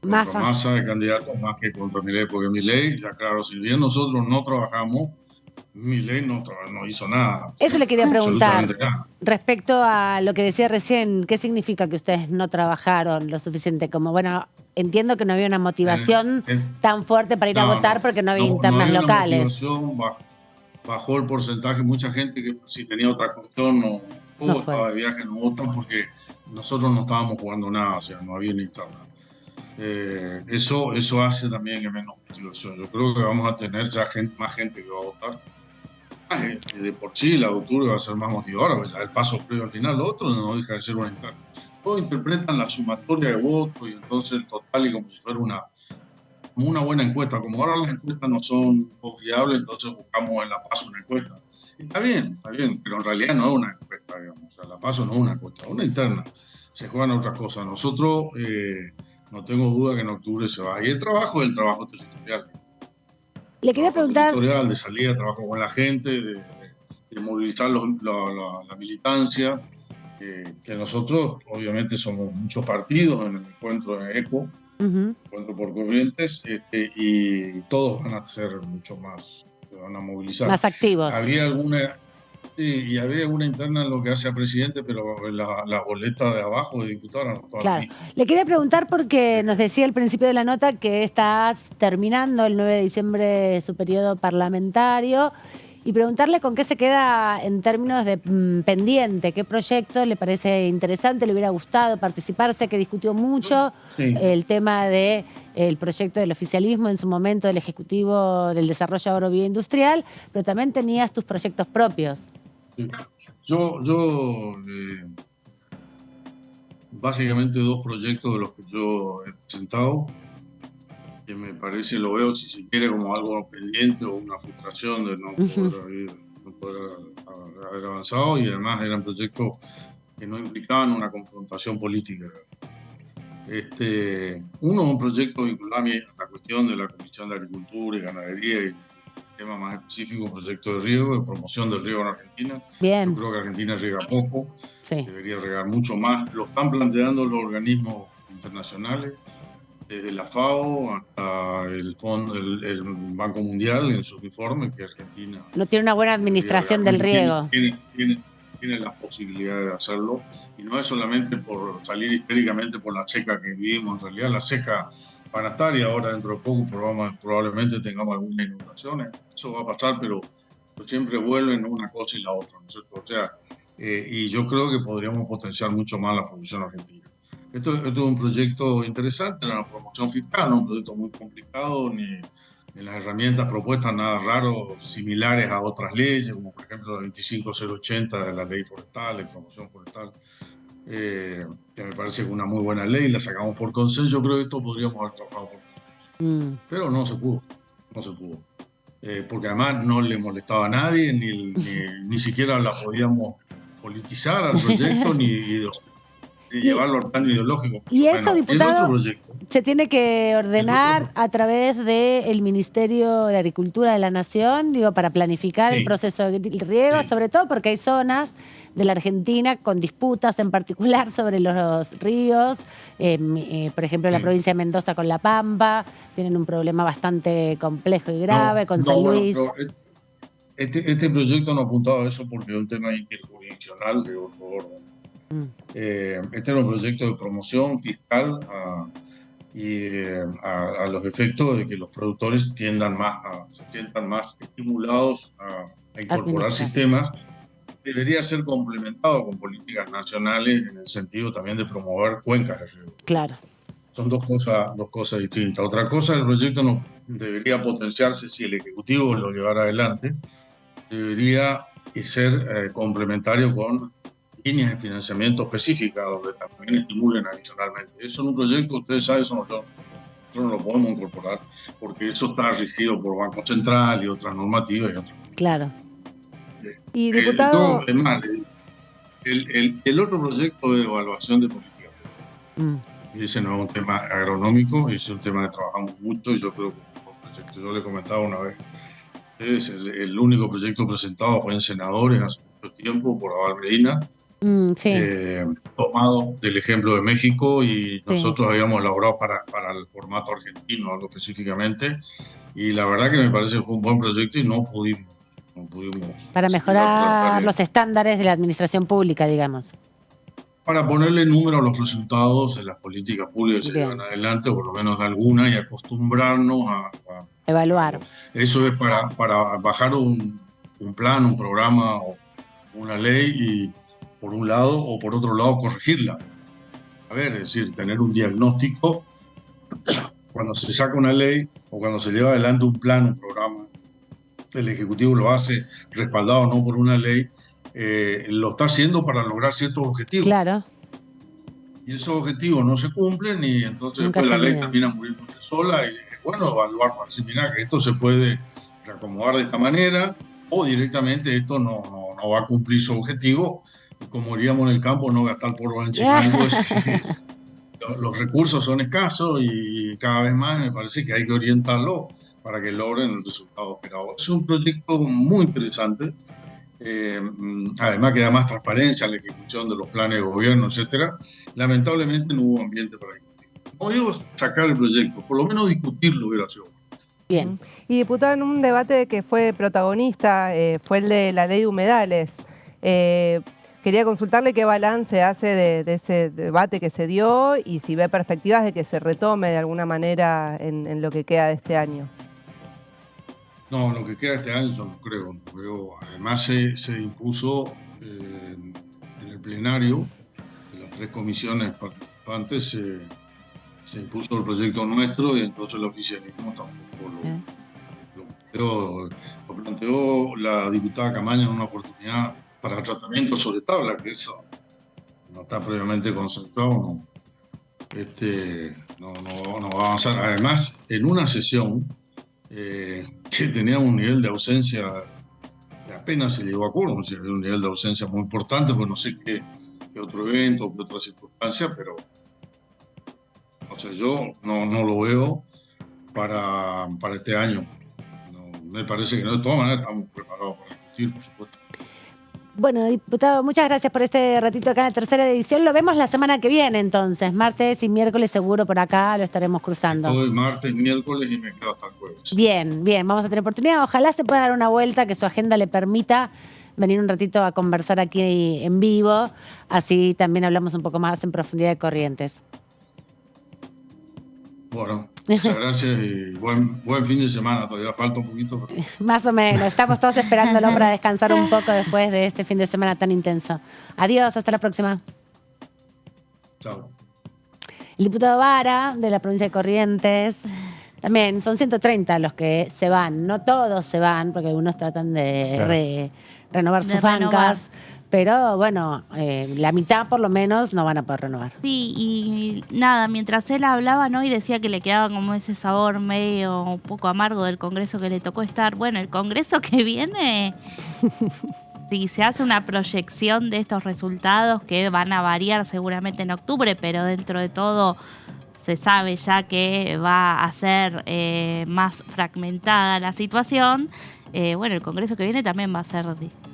Massa de candidatos más que contra Milei, porque Milei, ya claro, si bien nosotros no trabajamos, Milei no hizo nada. Eso le quería preguntar. Nada. Respecto a lo que decía recién, ¿qué significa que ustedes no trabajaron lo suficiente? Como, bueno, entiendo que no había una motivación tan fuerte para ir a votar porque no había internas locales. Bajó el porcentaje, mucha gente que si tenía otra cuestión no estaba de viaje, no votan porque nosotros no estábamos jugando nada, o sea, no había ni interna. Eso hace también que menos motivación. Yo creo que vamos a tener ya más gente que va a votar. De por sí la octubre va a ser más motivadora, pues ya el paso previo al final, lo otro no deja de ser una interna. Todos interpretan la sumatoria de votos y entonces el total y como si fuera como una buena encuesta. Como ahora las encuestas no son confiables, entonces buscamos en la PASO una encuesta. Está bien, pero en realidad no es una encuesta, digamos. O sea, la PASO no es una encuesta, es una interna. Se juegan otras cosas. Nosotros no tengo duda que en octubre se va. Y el trabajo es el trabajo territorial. Le quería preguntar... Territorial, de salir a trabajo con la gente, de movilizar la militancia, que nosotros obviamente somos muchos partidos en el encuentro de ECO, encuentro por corrientes, y todos van a ser mucho más, se van a movilizar. Más activos. Había alguna interna en lo que hace a presidente, pero la boleta de abajo de diputado no estaba. Claro. Le quería preguntar porque nos decía al principio de la nota que estás terminando el 9 de diciembre su periodo parlamentario y preguntarle con qué se queda en términos de pendiente, qué proyecto le parece interesante, le hubiera gustado participar, sé que discutió mucho el tema del proyecto del oficialismo en su momento, del Ejecutivo del Desarrollo Agrobioindustrial, pero también tenías tus proyectos propios. Yo básicamente 2 proyectos de los que yo he presentado, que me parece, lo veo si se quiere como algo pendiente o una frustración de no poder haber avanzado, y además eran proyectos que no implicaban una confrontación política. Uno es un proyecto vinculado a la cuestión de la Comisión de Agricultura y Ganadería y tema más específico, proyecto de riego, de promoción del riego en Argentina. Bien. Yo creo que Argentina riega poco, Sí. Debería regar mucho más. Lo están planteando los organismos internacionales, desde la FAO hasta el Banco Mundial en sus informes, que Argentina no tiene una buena administración del riego. Tiene las posibilidades de hacerlo, y no es solamente por salir históricamente por la seca que vivimos. En realidad la seca van a estar, y ahora dentro de poco probablemente tengamos algunas inundaciones. Eso va a pasar, pero siempre vuelven una cosa y la otra, ¿no es cierto? O sea, y yo creo que podríamos potenciar mucho más la producción argentina. Esto es un proyecto interesante, la promoción fiscal, no un proyecto muy complicado, ni en las herramientas propuestas nada raro, similares a otras leyes, como por ejemplo la 25080 de la ley forestal, de promoción forestal, que me parece que es una muy buena ley, la sacamos por consenso. Yo creo que esto podríamos haber trabajado por consenso, pero no se pudo, porque además no le molestaba a nadie, ni siquiera la podíamos politizar al proyecto, ni llevarlo al plano ideológico. Y eso, diputado, se tiene que ordenar a través del Ministerio de Agricultura de la Nación, digo, para planificar el proceso de riego, sobre todo porque hay zonas de la Argentina con disputas en particular sobre los ríos, por ejemplo la provincia de Mendoza con La Pampa, tienen un problema bastante complejo y grave con San Luis. Este proyecto no apuntaba a eso porque es un tema interjurisdiccional de otro orden. Este era un proyecto de promoción fiscal a los efectos de que los productores se sientan más estimulados a incorporar sistemas. Debería ser complementado con políticas nacionales en el sentido también de promover cuencas de riego. Claro. Son dos cosas distintas. Otra cosa, el proyecto no debería potenciarse si el Ejecutivo lo llevara adelante. Debería ser complementario con líneas de financiamiento específicas donde también estimulen adicionalmente. Eso en un proyecto, ustedes saben, nosotros no lo podemos incorporar porque eso está regido por Banco Central y otras normativas. Claro. Y diputado... El otro proyecto de evaluación de política, y ese no es un tema agronómico, ese es un tema que trabajamos mucho, y yo creo que yo le comentaba una vez, el único proyecto presentado fue en senadores hace mucho tiempo por Abel Medina, tomado del ejemplo de México, y nosotros habíamos elaborado para el formato argentino, algo específicamente, y la verdad que me parece que fue un buen proyecto y no pudimos. Para mejorar los estándares de la administración pública, digamos. Para ponerle número a los resultados de las políticas públicas que se llevan adelante, o por lo menos de alguna, y acostumbrarnos a evaluar. Eso es para bajar un plan, un programa o una ley y por un lado, o por otro lado corregirla. A ver, es decir, tener un diagnóstico cuando se saca una ley o cuando se lleva adelante un plan, un programa. El Ejecutivo lo hace respaldado no por una ley, lo está haciendo para lograr ciertos objetivos. Claro. Y esos objetivos no se cumplen, y entonces después la ley termina muriéndose sola, y es bueno evaluar para decir, mira, que esto se puede reacomodar de esta manera, o directamente esto no va a cumplir su objetivo, y como diríamos en el campo, no gastar polvo en chimango. Los recursos son escasos y cada vez más me parece que hay que orientarlo para que logren el resultado esperado. Es un proyecto muy interesante, además que da más transparencia a la ejecución de los planes de gobierno, etcétera. Lamentablemente no hubo ambiente para discutir. no digo sacar el proyecto, por lo menos discutirlo hubiera sido. Bien. Y diputado, en un debate que fue protagonista, fue el de la ley de humedales. Quería consultarle qué balance hace de ese debate que se dio y si ve perspectivas de que se retome de alguna manera en lo que queda de este año. No, lo que queda este año yo no creo. Además se impuso en el plenario de las 3 comisiones participantes, se impuso el proyecto nuestro y entonces el oficialismo tampoco lo planteó la diputada Camaño en una oportunidad para tratamiento sobre tabla, que eso no está previamente consensuado, no va a avanzar. Además, en una sesión que tenía un nivel de ausencia que apenas se llegó a quórum, un nivel de ausencia muy importante, pues no sé qué otro evento, qué otra circunstancia, pero yo no lo veo para este año. Me parece que no, de todas maneras estamos preparados para discutir, por supuesto. Bueno, diputado, muchas gracias por este ratito acá en la tercera edición. Lo vemos la semana que viene, entonces. Martes y miércoles seguro por acá lo estaremos cruzando. Todo el martes, miércoles y me quedo hasta el jueves. Bien, vamos a tener oportunidad. Ojalá se pueda dar una vuelta, que su agenda le permita venir un ratito a conversar aquí en vivo. Así también hablamos un poco más en profundidad de Corrientes. Bueno, muchas gracias y buen fin de semana. Todavía falta un poquito. Pero... Más o menos. Estamos todos esperándolo para descansar un poco después de este fin de semana tan intenso. Adiós, hasta la próxima. Chao. El diputado Vara, de la provincia de Corrientes. También son 130 los que se van. No todos se van, porque algunos tratan de renovar sus bancas. Pero bueno, la mitad por lo menos no van a poder renovar. Sí, y nada, mientras él hablaba, ¿no? Y decía que le quedaba como ese sabor medio un poco amargo del Congreso que le tocó estar. Bueno, el Congreso que viene, si se hace una proyección de estos resultados que van a variar seguramente en octubre, pero dentro de todo se sabe ya que va a ser más fragmentada la situación. Bueno, el Congreso que viene también va a ser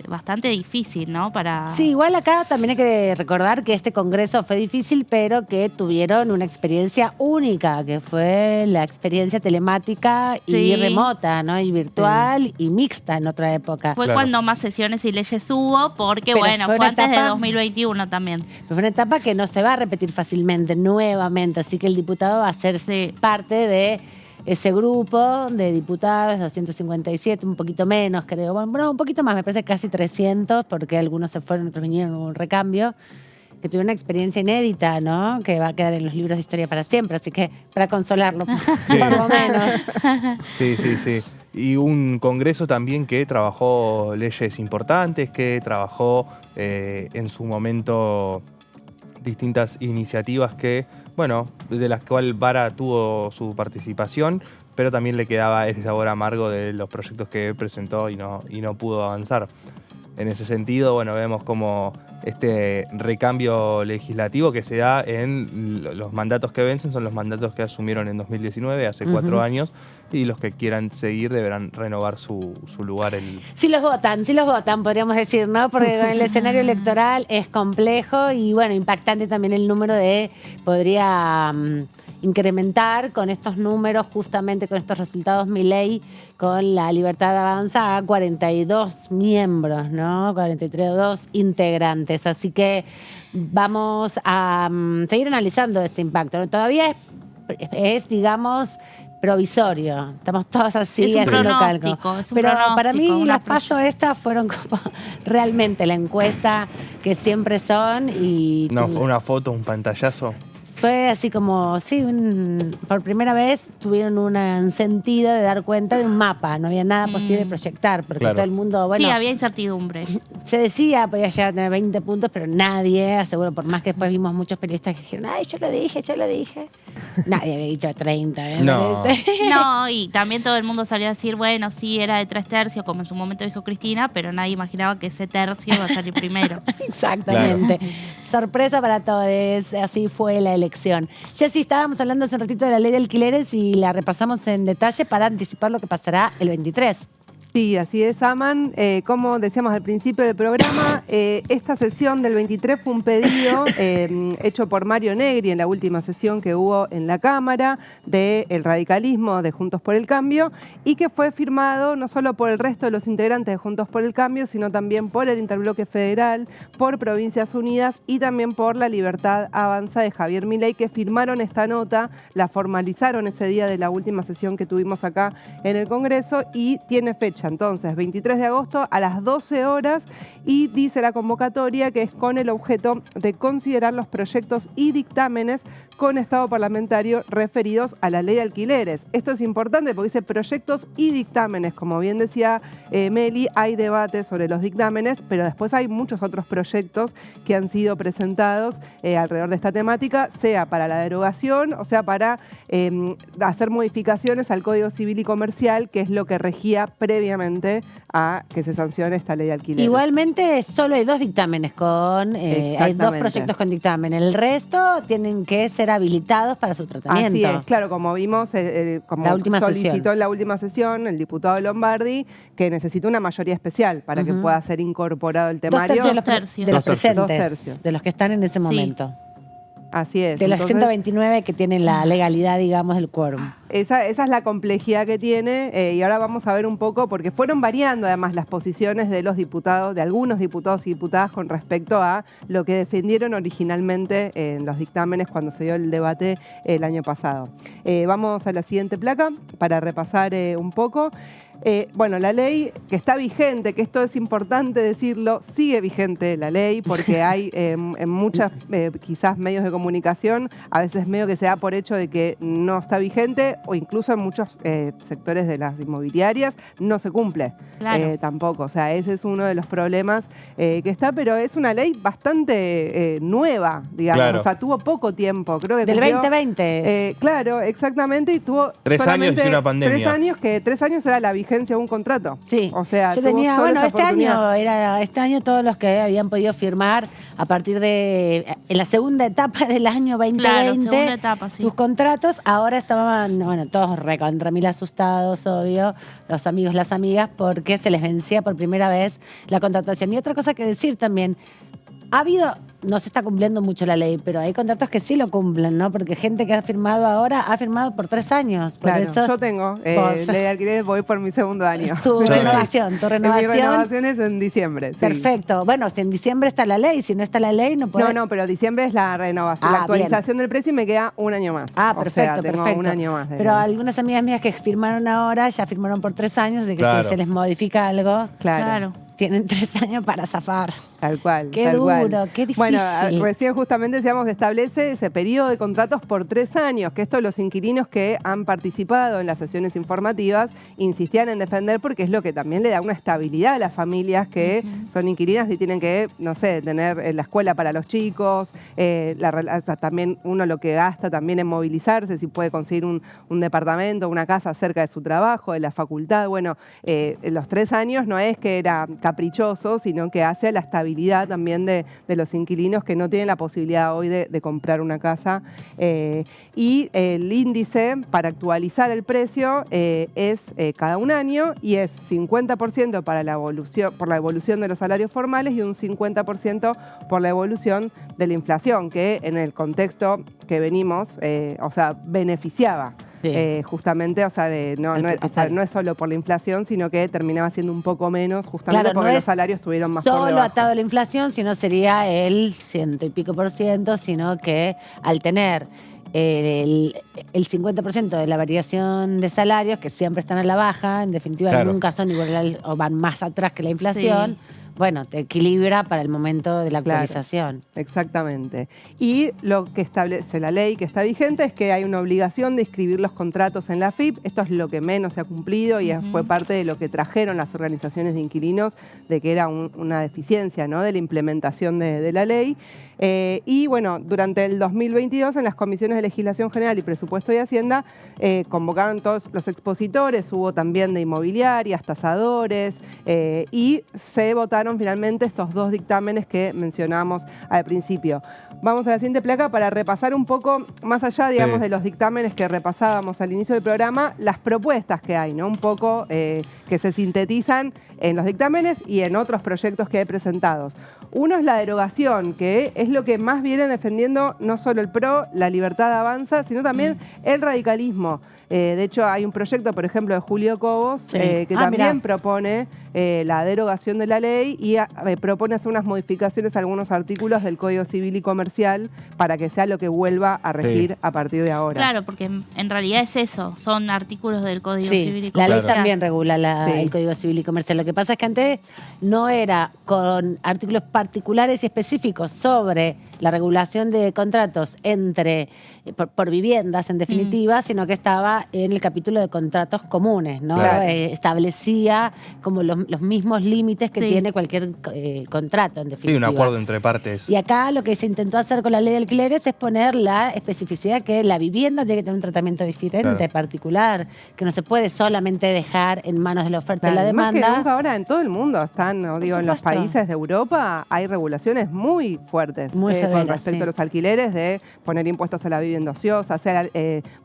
bastante difícil, ¿no? Sí, igual acá también hay que recordar que este Congreso fue difícil, pero que tuvieron una experiencia única, que fue la experiencia telemática y remota, ¿no? Y virtual y mixta en otra época. Fue cuando más sesiones y leyes hubo, porque bueno, fue antes de 2021 también. Fue una etapa que no se va a repetir fácilmente, nuevamente, así que el diputado va a hacerse parte de ese grupo de diputados, 257, un poquito menos creo, bueno, un poquito más, me parece casi 300, porque algunos se fueron, otros vinieron, hubo un recambio, que tuvieron una experiencia inédita, ¿no? Que va a quedar en los libros de historia para siempre, así que para consolarlo, por lo menos. Sí. Y un congreso también que trabajó leyes importantes, que trabajó en su momento distintas iniciativas que, bueno, de las cuales Vara tuvo su participación, pero también le quedaba ese sabor amargo de los proyectos que presentó y no pudo avanzar. En ese sentido, bueno, vemos como este recambio legislativo que se da en los mandatos que vencen son los mandatos que asumieron en 2019, hace 4 años, y los que quieran seguir deberán renovar su lugar. Sí los votan, podríamos decir, ¿no? Porque con el escenario electoral es complejo y, bueno, impactante también el número podría incrementar con estos números, justamente con estos resultados Milei, con la Libertad Avanza a 42 miembros, ¿no? 43 integrantes. Así que vamos a seguir analizando este impacto. Todavía es digamos, provisorio. Estamos todos así haciendo cálculo. Pero para mí las PASO estas fueron como realmente la encuesta que siempre son. Una foto, un pantallazo. Fue así como, sí, por primera vez tuvieron un sentido de dar cuenta de un mapa. No había nada posible de proyectar, porque todo el mundo, bueno... Sí, había incertidumbre. Se decía, podía llegar a tener 20 puntos, pero nadie, aseguro, por más que después vimos muchos periodistas que dijeron, ay, yo lo dije. Nadie había dicho 30, ¿eh? No, y también todo el mundo salió a decir, bueno, sí, era de 3 tercios, como en su momento dijo Cristina, pero nadie imaginaba que ese tercio iba a salir primero. Exactamente. Claro. Sorpresa para todos, así fue la elección. Ya sí, estábamos hablando hace un ratito de la ley de alquileres y la repasamos en detalle para anticipar lo que pasará el 23. Sí, así es, Aman. Como decíamos al principio del programa, esta sesión del 23 fue un pedido hecho por Mario Negri en la última sesión que hubo en la Cámara del radicalismo de Juntos por el Cambio y que fue firmado no solo por el resto de los integrantes de Juntos por el Cambio, sino también por el Interbloque Federal, por Provincias Unidas y también por La Libertad Avanza de Javier Milei, que firmaron esta nota, la formalizaron ese día de la última sesión que tuvimos acá en el Congreso y tiene fecha. Entonces, 23 de agosto a las 12 horas y dice la convocatoria que es con el objeto de considerar los proyectos y dictámenes con estado parlamentario referidos a la ley de alquileres. Esto es importante porque dice proyectos y dictámenes. Como bien decía Meli, hay debate sobre los dictámenes, pero después hay muchos otros proyectos que han sido presentados alrededor de esta temática, sea para la derogación o sea para hacer modificaciones al Código Civil y Comercial, que es lo que regía previamente a que se sancione esta ley de alquileres. Igualmente, solo hay 2 dictámenes hay 2 proyectos con dictamen. El resto tienen que ser habilitados para su tratamiento. Así es, claro, como vimos, como la última solicitó sesión. en la última sesión el diputado Lombardi, que necesita una mayoría especial para que pueda ser incorporado el 2 temario. tercios de los 2 presentes, 2 tercios. de los que están en ese momento. Así es. De los Entonces, 129 que tienen la legalidad, digamos, del quórum. Esa es la complejidad que tiene y ahora vamos a ver un poco, porque fueron variando además las posiciones de los diputados, de algunos diputados y diputadas con respecto a lo que defendieron originalmente en los dictámenes cuando se dio el debate el año pasado. Vamos a la siguiente placa para repasar un poco. Bueno, la ley que está vigente, que esto es importante decirlo, sigue vigente la ley porque hay en muchas quizás medios de comunicación, a veces medio que se da por hecho de que no está vigente o incluso en muchos sectores de las inmobiliarias no se cumple tampoco. O sea, ese es uno de los problemas que está, pero es una ley bastante nueva, digamos. Claro. O sea, tuvo poco tiempo. Creo que Del cumplió, 2020. claro, exactamente, y tuvo 3 años solamente y una pandemia. 3 años, que 3 años era la vigencia de un contrato. Sí. O sea, yo tuvo tenía, solo bueno, esa oportunidad. este año todos los que habían podido firmar a partir de en la segunda etapa del año 2020, Claro, segunda etapa, sí. sus contratos, ahora estaban, bueno, todos recontra mil asustados, obvio, los amigos, las amigas, porque se les vencía por primera vez la contratación. Y otra cosa que decir también, ha habido, no se está cumpliendo mucho la ley, pero hay contratos que sí lo cumplen, ¿no? Porque gente que ha firmado ahora ha firmado por 3 años. Por Claro, eso yo tengo ley de alquiler, voy por mi segundo año. es tu renovación, tu Mi renovación. renovación es en diciembre. Sí. Perfecto. Bueno, si en diciembre está la ley, si no está la ley, no puede. No, pero diciembre es la renovación, la actualización del precio y me queda un año más. Ah, O perfecto, sea, tengo perfecto. un año más. Pero algunas amigas mías que firmaron ahora ya firmaron por 3 años, de que Claro. si se les modifica algo, Claro. tienen 3 años para zafar. Tal cual. Qué tal duro, cual. qué difícil. Bueno, recién justamente decíamos que establece ese periodo de contratos por 3 años, que esto los inquilinos que han participado en las sesiones informativas insistían en defender porque es lo que también le da una estabilidad a las familias que son inquilinas y tienen que, no sé, tener la escuela para los chicos, también uno lo que gasta también en movilizarse, si puede conseguir un departamento, una casa cerca de su trabajo, de la facultad. Bueno, los 3 años no es que era caprichoso, sino que hace a la estabilidad también de los inquilinos que no tienen la posibilidad hoy de comprar una casa. Y el índice para actualizar el precio es cada un año y es 50% por la evolución de los salarios formales y un 50% por la evolución de la inflación, que en el contexto que venimos, beneficiaba. Sí. Justamente, no es solo por la inflación, sino que terminaba siendo un poco menos, justamente Claro, porque no los es salarios estuvieron más por solo debajo. atado a la inflación, sino sería el 100 y pico % sino que al tener el 50% de la variación de salarios, que siempre están a la baja, en definitiva Claro. nunca son igual o van más atrás que la inflación, bueno, te equilibra para el momento de la Claro. actualización. Exactamente. Y lo que establece la ley que está vigente es que hay una obligación de inscribir los contratos en la AFIP. Esto es lo que menos se ha cumplido y fue parte de lo que trajeron las organizaciones de inquilinos, de que era una deficiencia, ¿no?, de la implementación de la ley. Y bueno, durante el 2022 en las comisiones de Legislación General y Presupuesto y Hacienda convocaron todos los expositores, hubo también de inmobiliarias, tasadores y se votaron aprobaron finalmente estos 2 dictámenes que mencionamos al principio. Vamos a la siguiente placa para repasar un poco, más allá, digamos, de los dictámenes que repasábamos al inicio del programa, las propuestas que hay, ¿no? Un poco que se sintetizan en los dictámenes y en otros proyectos que hay presentados. Uno es la derogación, que es lo que más viene defendiendo no solo el PRO, la Libertad Avanza, sino también el radicalismo. De hecho, hay un proyecto, por ejemplo, de Julio Cobos, que también propone la derogación de la ley y propone hacer unas modificaciones a algunos artículos del Código Civil y Comercial para que sea lo que vuelva a regir a partir de ahora. Claro, porque en realidad es eso, son artículos del Código Civil y La Comercial. ley también regula el Código Civil y Comercial. Lo que pasa es que antes no era con artículos particulares y específicos sobre la regulación de contratos por viviendas, en definitiva, sino que estaba en el capítulo de contratos comunes, ¿no? Claro. Establecía como los mismos límites que tiene cualquier contrato, en definitiva. Sí, un acuerdo entre partes. Y acá lo que se intentó hacer con la ley de alquileres es poner la especificidad que la vivienda tiene que tener un tratamiento diferente, particular, que no se puede solamente dejar en manos de la oferta y la demanda. Más que nunca ahora en todo el mundo están, ¿no? Digo, en los países de Europa hay regulaciones muy fuertes con respecto a los alquileres, de poner impuestos a la vivienda ociosa, hacer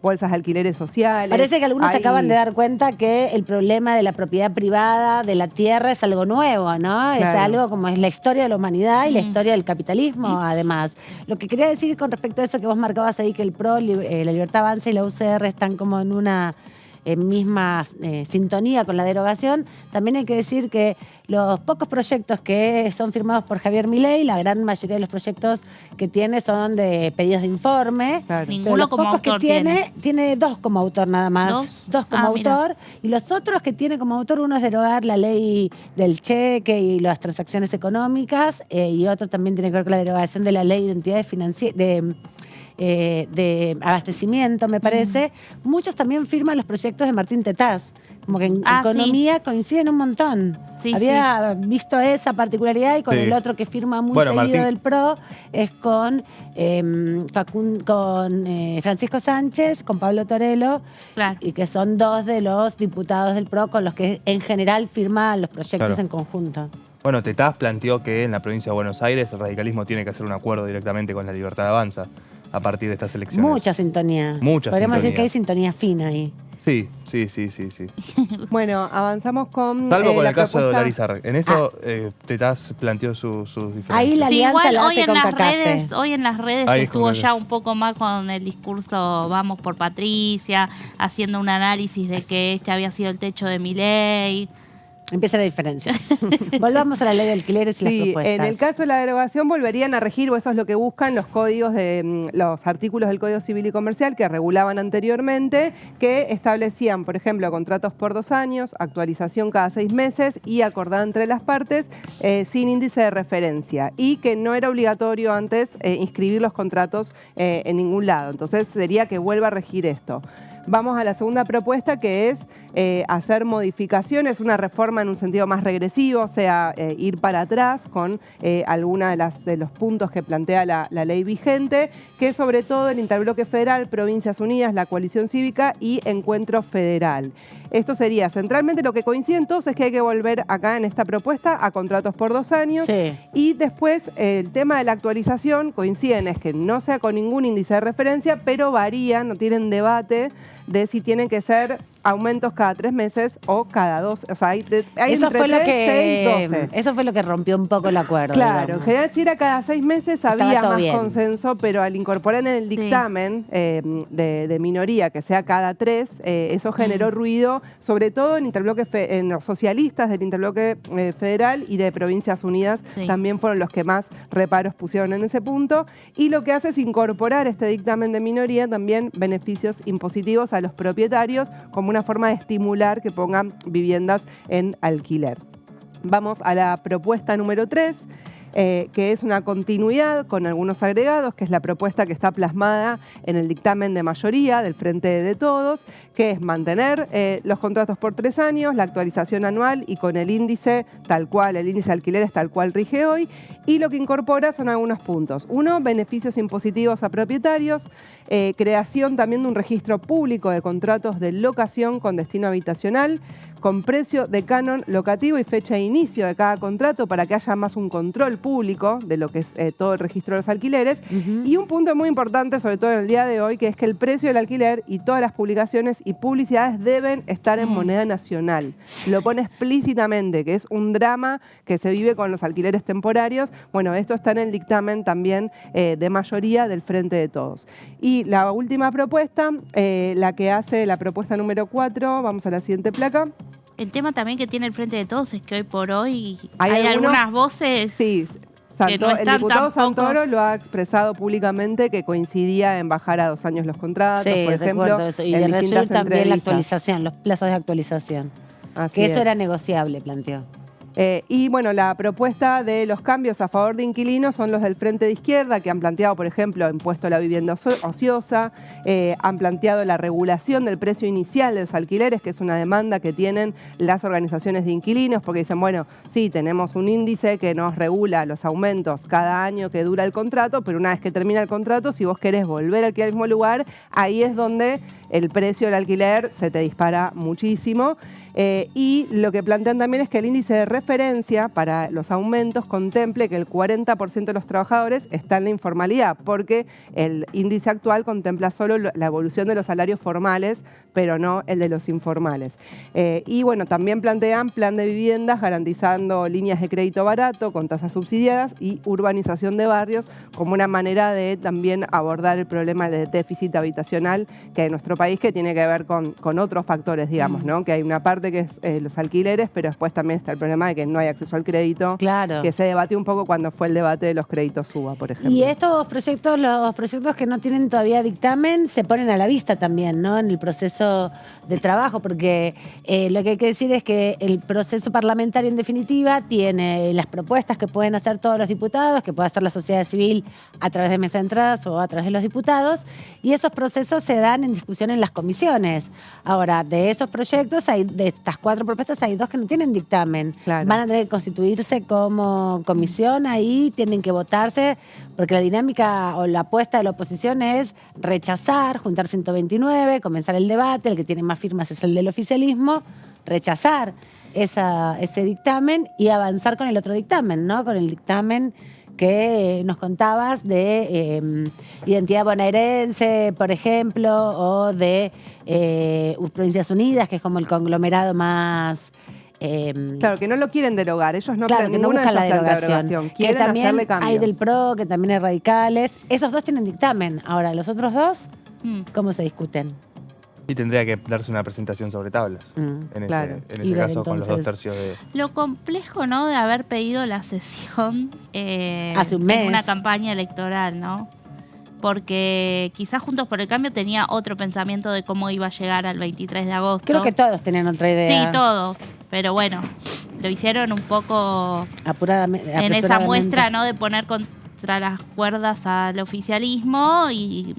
bolsas de alquileres sociales. Parece que algunos se acaban de dar cuenta que el problema de la propiedad privada, de la tierra, es algo nuevo, ¿no? Claro. Es algo como es la historia de la humanidad y la historia del capitalismo, además. Lo que quería decir con respecto a eso que vos marcabas ahí, que el PRO, la Libertad Avanza y la UCR están como en una misma sintonía con la derogación, también hay que decir que los pocos proyectos que son firmados por Javier Milei, la gran mayoría de los proyectos que tiene son de pedidos de informe. Claro. Ninguno como autor tiene 2 como autor nada más. Dos como autor. Mira. Y los otros que tiene como autor, uno es derogar la ley del cheque y las transacciones económicas, y otro también tiene que ver con la derogación de la ley de entidades financieras, de abastecimiento, me parece. Muchos también firman los proyectos de Martín Tetaz. Como que en economía coinciden un montón. Había visto esa particularidad y con el otro que firma muy seguido del PRO es con Francisco Sánchez, con Pablo Torello, y que son 2 de los diputados del PRO con los que en general firman los proyectos en conjunto. Bueno, Tetaz planteó que en la provincia de Buenos Aires el radicalismo tiene que hacer un acuerdo directamente con la Libertad Avanza a partir de estas elecciones. Mucha sintonía. Podríamos decir que hay sintonía fina ahí. Sí. Bueno, avanzamos con salvo con el caso de Dolarizar. En eso Tetaz planteó sus diferencias. Ahí la alianza la hace con Cacase. Hoy en las redes estuvo ya un poco más con el discurso Vamos por Patricia, haciendo un análisis de que este había sido el techo de Milei. Empieza la diferencia. Volvamos a la ley de alquileres y las propuestas. En el caso de la derogación volverían a regir, o eso es lo que buscan los códigos de los artículos del Código Civil y Comercial que regulaban anteriormente, que establecían, por ejemplo, contratos por 2 años, actualización cada 6 meses y acordada entre las partes sin índice de referencia, y que no era obligatorio antes inscribir los contratos en ningún lado. Entonces sería que vuelva a regir esto. Vamos a la segunda propuesta, que es hacer modificaciones, una reforma en un sentido más regresivo, o sea, ir para atrás con alguna de los puntos que plantea la ley vigente, que es sobre todo el Interbloque Federal, Provincias Unidas, la Coalición Cívica y Encuentro Federal. Esto sería centralmente lo que coincide entonces, es que hay que volver acá en esta propuesta a contratos por 2 años. Y después el tema de la actualización coinciden, es que no sea con ningún índice de referencia, pero varían, no tienen debate de si tienen que ser aumentos cada 3 meses o cada 2. O sea, hay eso entre fue 3, 6, 12. Eso fue lo que rompió un poco el acuerdo. Claro, digamos. En general si era cada 6 meses había más consenso, pero al incorporar en el dictamen de minoría que sea cada 3, eso generó ruido, sobre todo en los socialistas del Interbloque Federal y de Provincias Unidas, también fueron los que más reparos pusieron en ese punto. Y lo que hace es incorporar este dictamen de minoría también beneficios impositivos a los propietarios como una forma de estimular que pongan viviendas en alquiler. Vamos a la propuesta número 3. que es una continuidad con algunos agregados, que es la propuesta que está plasmada en el dictamen de mayoría del Frente de Todos, que es mantener los contratos por 3 años, la actualización anual y con el índice tal cual, el índice de alquileres tal cual rige hoy, y lo que incorpora son algunos puntos. Uno, beneficios impositivos a propietarios, creación también de un registro público de contratos de locación con destino habitacional, con precio de canon locativo y fecha de inicio de cada contrato para que haya más un control público de lo que es todo el registro de los alquileres. Y un punto muy importante, sobre todo en el día de hoy, que es que el precio del alquiler y todas las publicaciones y publicidades deben estar en moneda nacional. Lo pone explícitamente, que es un drama que se vive con los alquileres temporarios. Bueno, esto está en el dictamen también de mayoría del Frente de Todos. Y la última propuesta, la que hace la propuesta número 4, vamos a la siguiente placa. El tema también que tiene el Frente de Todos es que hoy por hoy hay algunas voces sí, que no el están diputado tampoco... Santoro lo ha expresado públicamente que coincidía en bajar a 2 años los contratos, Sí, por ejemplo. recuerdo eso. Y de distintas recibir también la entrevistas. actualización, los plazos de actualización. Así Que eso es. era negociable, planteó. Y bueno, la propuesta de los cambios a favor de inquilinos son los del Frente de Izquierda, que han planteado, por ejemplo, impuesto a la vivienda ociosa, han planteado la regulación del precio inicial de los alquileres, que es una demanda que tienen las organizaciones de inquilinos, porque dicen, bueno, sí, tenemos un índice que nos regula los aumentos cada año que dura el contrato, pero una vez que termina el contrato, si vos querés volver a alquilar al mismo lugar, ahí es donde el precio del alquiler se te dispara muchísimo. Y lo que plantean también es que el índice de referencia para los aumentos contemple que el 40% de los trabajadores está en la informalidad, porque el índice actual contempla solo la evolución de los salarios formales, pero no el de los informales. Y bueno, también plantean plan de viviendas garantizando líneas de crédito barato con tasas subsidiadas y urbanización de barrios como una manera de también abordar el problema de déficit habitacional que hay en nuestro país, que tiene que ver con otros factores, digamos, ¿no? Que hay una parte que es los alquileres, pero después también está el problema de que no hay acceso al crédito, Claro. que se debatió un poco cuando fue el debate de los créditos SUBA, por ejemplo. Y estos proyectos, los proyectos que no tienen todavía dictamen, se ponen a la vista también, ¿no? En el proceso de trabajo, porque lo que hay que decir es que el proceso parlamentario, en definitiva, tiene las propuestas que pueden hacer todos los diputados, que puede hacer la sociedad civil a través de mesa de entradas o a través de los diputados, y esos procesos se dan en discusión en las comisiones. Ahora, de esos proyectos, de estas 4 propuestas, hay 2 que no tienen dictamen. Claro. Van a tener que constituirse como comisión, ahí tienen que votarse, porque la dinámica o la apuesta de la oposición es rechazar, juntar 129, comenzar el debate, el que tiene más firmas es el del oficialismo, rechazar ese dictamen y avanzar con el otro dictamen, ¿no? Con el dictamen que nos contabas de identidad bonaerense, por ejemplo, o de Provincias Unidas, que es como el conglomerado más... Claro, que no lo quieren derogar, ellos no, claro, que no ninguno de buscan la ellos plantea derogación. Que quieren también hacerle cambios. hay del PRO, que también hay radicales. Esos 2 tienen dictamen. Ahora, los otros 2, ¿cómo se discuten? Y tendría que darse una presentación sobre tablas, en claro. ese Y ver caso, con los 2 entonces- tercios de... Lo complejo, ¿no?, de haber pedido la sesión Hace un mes. en una campaña electoral, ¿no? Porque quizás Juntos por el Cambio tenía otro pensamiento de cómo iba a llegar al 23 de agosto. Creo que todos tenían otra idea. Sí, todos. Pero bueno, lo hicieron un poco Apuradamente. en esa muestra, ¿no?, de poner contra las cuerdas al oficialismo y...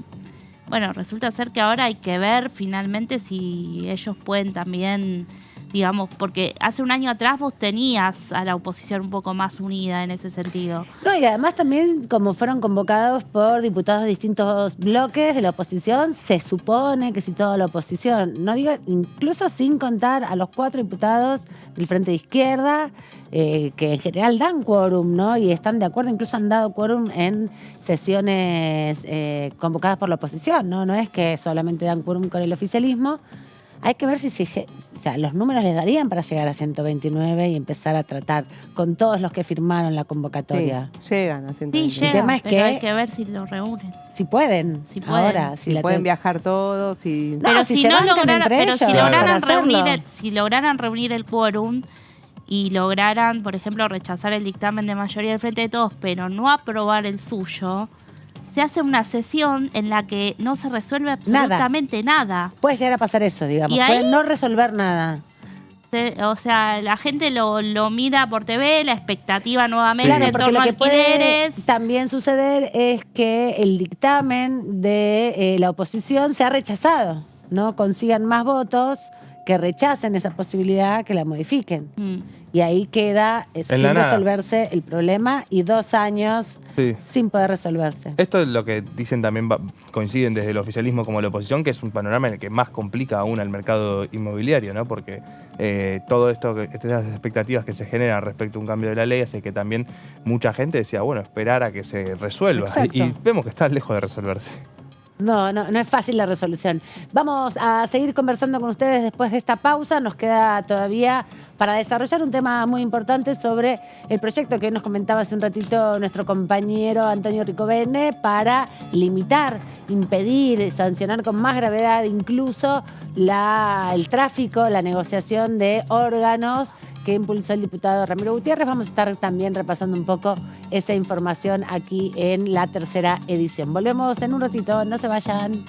Bueno, resulta ser que ahora hay que ver finalmente si ellos pueden también, digamos, porque hace un año atrás vos tenías a la oposición un poco más unida en ese sentido. No, y además también, como fueron convocados por diputados de distintos bloques de la oposición, se supone que si toda la oposición, no diga, incluso sin contar a los 4 diputados del Frente de Izquierda, que en general dan quórum, ¿no? Y están de acuerdo, incluso han dado quórum en sesiones convocadas por la oposición, ¿no? No es que solamente dan quórum con el oficialismo. Hay que ver si o sea, los números les darían para llegar a 129 y empezar a tratar con todos los que firmaron la convocatoria. Sí, llegan a 129. Sí, llega, tema es pero que- hay que ver si lo reúnen. Si pueden, Si pueden. ahora. Si la pueden te- viajar todos, si... No, Pero si si se no bancan lograran, entre pero ellos, si claro. lograran para hacerlo. reunir el quórum y lograran, por ejemplo, rechazar el dictamen de mayoría del Frente de Todos, pero no aprobar el suyo, se hace una sesión en la que no se resuelve absolutamente nada. Puede llegar a pasar eso, digamos. Y ahí- Puede no resolver nada. o sea, la gente lo mira por TV, la expectativa nuevamente Claro, en porque torno lo a que puede alquileres. también suceder es que el dictamen de la oposición sea rechazado, ¿no? Consigan más votos que rechacen esa posibilidad, que la modifiquen. Y ahí queda sin la nada. resolverse el problema y 2 años Sí. sin poder resolverse. Esto es lo que dicen también, coinciden desde el oficialismo como la oposición, que es un panorama en el que más complica aún al mercado inmobiliario, ¿no? Porque todo esto, estas expectativas que se generan respecto a un cambio de la ley, hace que también mucha gente decía, bueno, esperar a que se resuelva. Exacto. Y vemos que está lejos de resolverse. No es fácil la resolución. Vamos a seguir conversando con ustedes después de esta pausa. Nos queda todavía para desarrollar un tema muy importante sobre el proyecto que nos comentaba hace un ratito nuestro compañero Antonio Ricovene para limitar, impedir, sancionar con más gravedad incluso el tráfico, la negociación de órganos que impulsó el diputado Ramiro Gutiérrez. Vamos a estar también repasando un poco esa información aquí en la tercera edición. Volvemos en un ratito, no se vayan.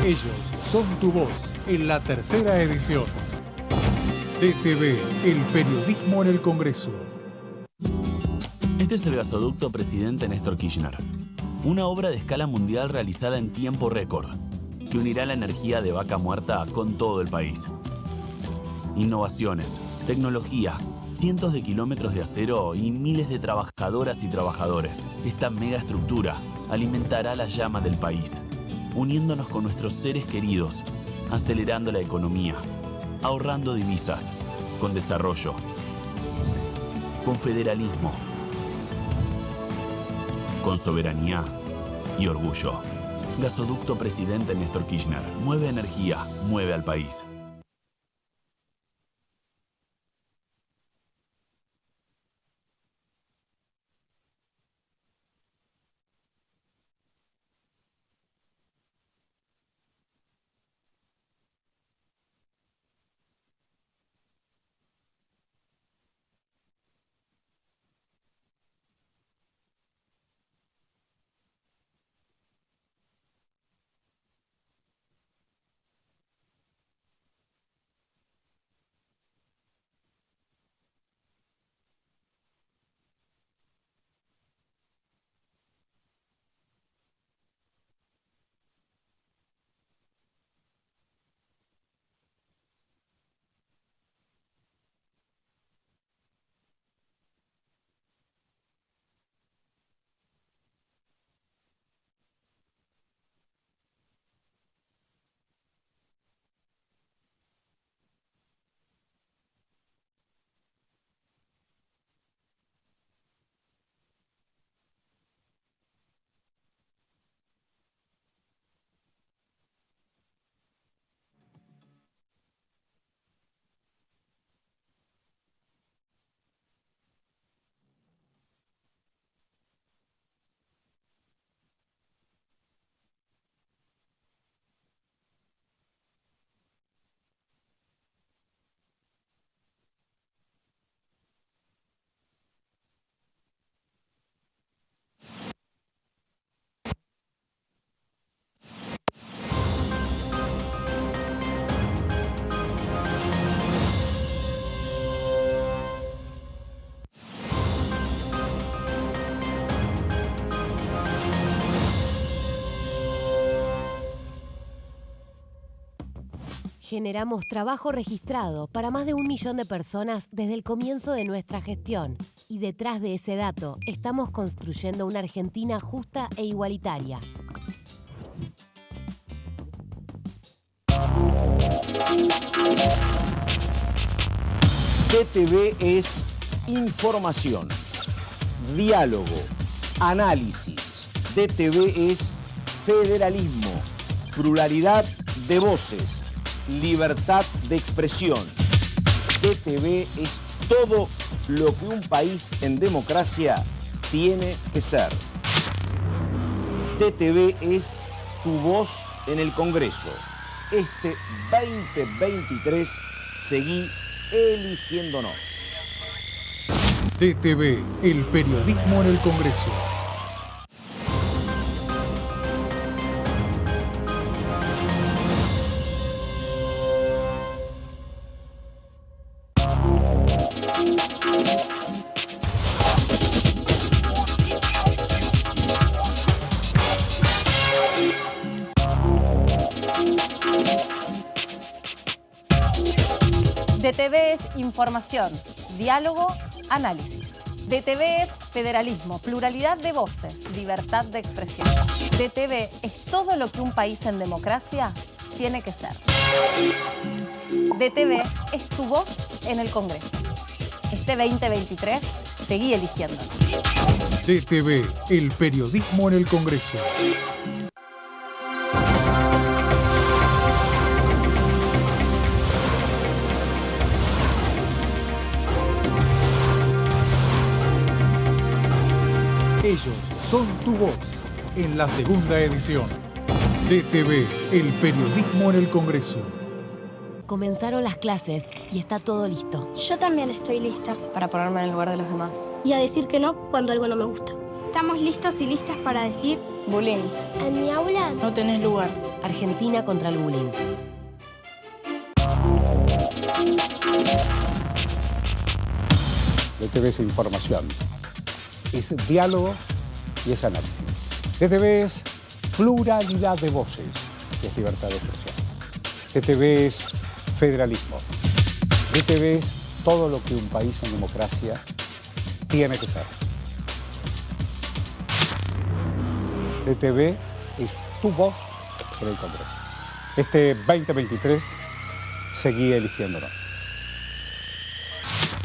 Ellos son tu voz en la tercera edición. DTV, el periodismo en el Congreso. Este es el gasoducto Presidente Néstor Kirchner. Una obra de escala mundial realizada en tiempo récord, que unirá la energía de Vaca Muerta con todo el país. Innovaciones, tecnología, cientos de kilómetros de acero y miles de trabajadoras y trabajadores. Esta megaestructura alimentará la llama del país, uniéndonos con nuestros seres queridos, acelerando la economía, ahorrando divisas, con desarrollo, con federalismo, con soberanía y orgullo. Gasoducto Presidente Néstor Kirchner. Mueve energía, mueve al país. Generamos trabajo registrado para más de 1 millón de personas desde el comienzo de nuestra gestión. Y detrás de ese dato, estamos construyendo una Argentina justa e igualitaria. DTV es información, diálogo, análisis. DTV es federalismo, pluralidad de voces. libertad de expresión. DTV es todo lo que un país en democracia tiene que ser. DTV es tu voz en el Congreso. Este 2023 seguí eligiéndonos. DTV, el periodismo en el Congreso. DTV es información, diálogo, análisis. DTV es federalismo, pluralidad de voces, libertad de expresión. DTV es todo lo que un país en democracia tiene que ser. DTV es tu voz en el Congreso. Este 2023 seguí eligiéndonos. DTV, el periodismo en el Congreso. Ellos son tu voz en la segunda edición. DTV, el periodismo en el Congreso. Comenzaron las clases y está todo listo. Yo también estoy lista. Para ponerme en el lugar de los demás. Y a decir que no cuando algo no me gusta. Estamos listos y listas para decir... Bullying. En mi aula no tenés lugar. Argentina contra el bullying. DTV es información, es diálogo y es análisis. DTV es pluralidad de voces y es libertad de expresión. DTV es federalismo. DTV es todo lo que un país en democracia tiene que ser. DTV es tu voz en el Congreso. Este 2023 seguí eligiéndonos.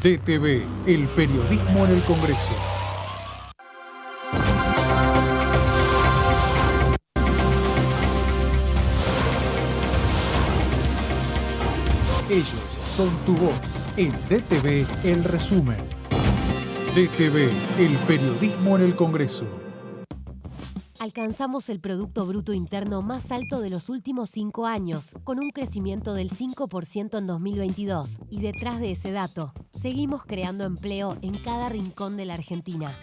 DTV, el periodismo en el Congreso. Ellos son tu voz en DTV, el resumen. DTV, el periodismo en el Congreso. Alcanzamos el Producto Bruto Interno más alto de los últimos 5 años, con un crecimiento del 5% en 2022. Y detrás de ese dato, seguimos creando empleo en cada rincón de la Argentina.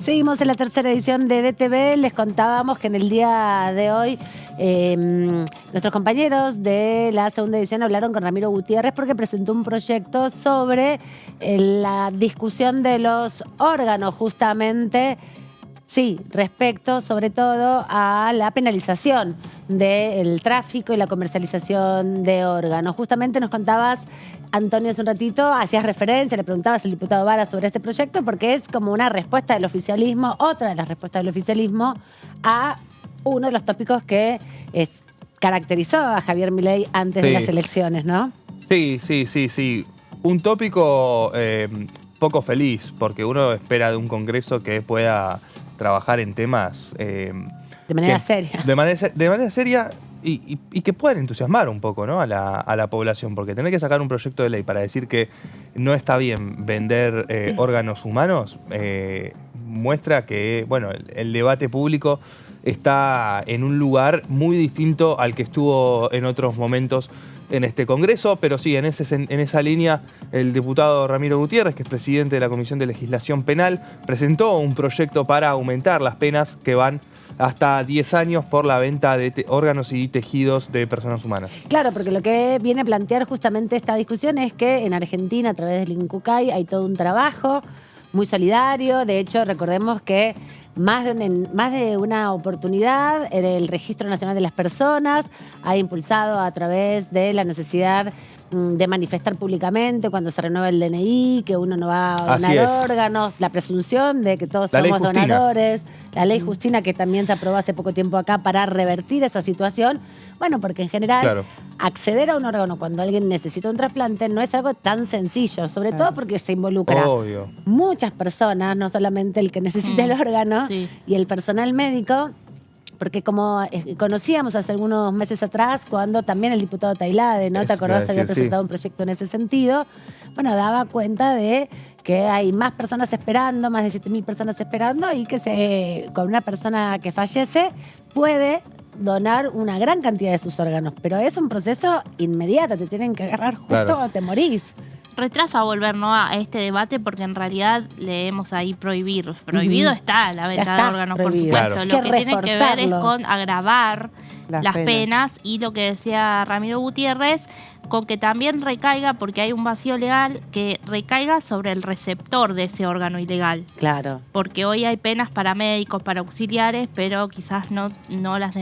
Seguimos en la tercera edición de DTV. Les contábamos que en el día de hoy nuestros compañeros de la segunda edición hablaron con Ramiro Gutiérrez porque presentó un proyecto sobre la discusión de los órganos, justamente, sí, respecto sobre todo a la penalización del tráfico y la comercialización de órganos. Justamente nos contabas, Antonio, hace un ratito, hacías referencia, le preguntabas al diputado Vara sobre este proyecto porque es como una respuesta del oficialismo, otra de las respuestas del oficialismo a uno de los tópicos que caracterizó a Javier Milei antes de las elecciones, ¿no? Sí. Un tópico poco feliz, porque uno espera de un Congreso que pueda trabajar en temas... de manera seria. De manera seria y que puedan entusiasmar un poco, ¿no? a la población, porque tener que sacar un proyecto de ley para decir que no está bien vender órganos humanos muestra que, bueno, el debate público está en un lugar muy distinto al que estuvo en otros momentos en este Congreso, pero sí, en esa línea el diputado Ramiro Gutiérrez, que es presidente de la Comisión de Legislación Penal, presentó un proyecto para aumentar las penas que van hasta 10 años por la venta de órganos y tejidos de personas humanas. Claro, porque lo que viene a plantear justamente esta discusión es que en Argentina, a través del INCUCAI, hay todo un trabajo muy solidario. De hecho, recordemos que más de una oportunidad, el Registro Nacional de las Personas ha impulsado a través de la necesidad de manifestar públicamente cuando se renueva el DNI, que uno no va a donar órganos, la presunción de que todos somos donadores, la ley Justina que también se aprobó hace poco tiempo acá para revertir esa situación. Bueno, porque en general acceder a un órgano cuando alguien necesita un trasplante no es algo tan sencillo, sobre todo porque se involucra muchas personas, no solamente el que necesita el órgano y el personal médico. Porque como conocíamos hace algunos meses atrás, cuando también el diputado Tailade, ¿no? ¿Te acordás? Había presentado un proyecto en ese sentido. Bueno, daba cuenta de que hay más personas esperando, más de 7.000 personas esperando, y que con una persona que fallece puede donar una gran cantidad de sus órganos. Pero es un proceso inmediato, te tienen que agarrar justo cuando te morís. Retrasa volver, ¿no?, a este debate porque en realidad leemos ahí prohibir. Prohibido está la venta de órganos, prohibido. por supuesto. Lo que tiene que ver es con agravar las penas y lo que decía Ramiro Gutiérrez, con que también recaiga, porque hay un vacío legal, que recaiga sobre el receptor de ese órgano ilegal. Claro. Porque hoy hay penas para médicos, para auxiliares, pero quizás no las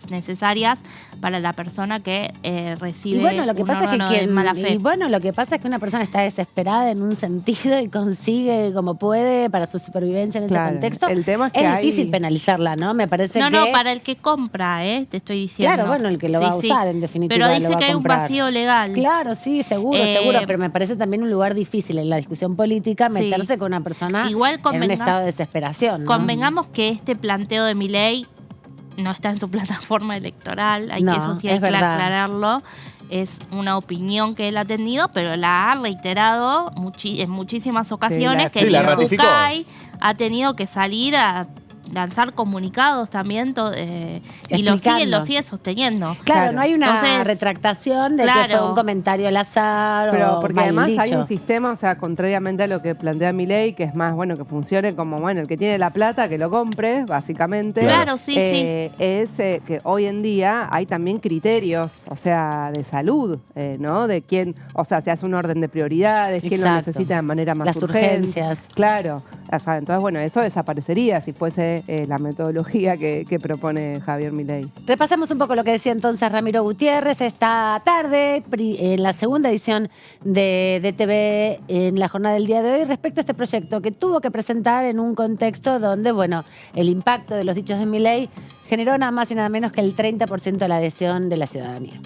necesarias para la persona que recibe un órgano de mala fe. Y bueno, lo que pasa es que una persona está desesperada en un sentido y consigue como puede para su supervivencia en ese contexto. El tema es que difícil penalizarla, ¿no? Me parece que... No, para el que compra, te estoy diciendo. Claro, bueno, el que lo va a usar, en definitiva. Pero dice que hay un vacío legal. Claro, sí, seguro, pero me parece también un lugar difícil en la discusión política meterse con una persona en un estado de desesperación, ¿no? Convengamos que este planteo de Milei no está en su plataforma electoral, eso sí hay que aclararlo. Es una opinión que él ha tenido, pero la ha reiterado en muchísimas ocasiones, que el INCUCAI ha tenido que salir a lanzar comunicados también y lo sigue sosteniendo. Claro, no hay una retractación de que fue un comentario al azar. Pero porque además dicho. hay un sistema, o sea, contrariamente a lo que plantea Milei, que es más, bueno, que funcione como, bueno, el que tiene la plata, que lo compre, básicamente. Claro, sí. Es que hoy en día hay también criterios, o sea, de salud, ¿no? De quién, o sea, se hace un orden de prioridades, quién lo necesita de manera más urgente. Las urgencias. Claro. O sea, entonces, bueno, eso desaparecería si fuese la metodología que propone Javier Milei. Repasemos un poco lo que decía entonces Ramiro Gutiérrez esta tarde, en la segunda edición de DTV en la jornada del día de hoy, respecto a este proyecto que tuvo que presentar en un contexto donde, bueno, el impacto de los dichos de Milei generó nada más y nada menos que el 30% de la adhesión de la ciudadanía.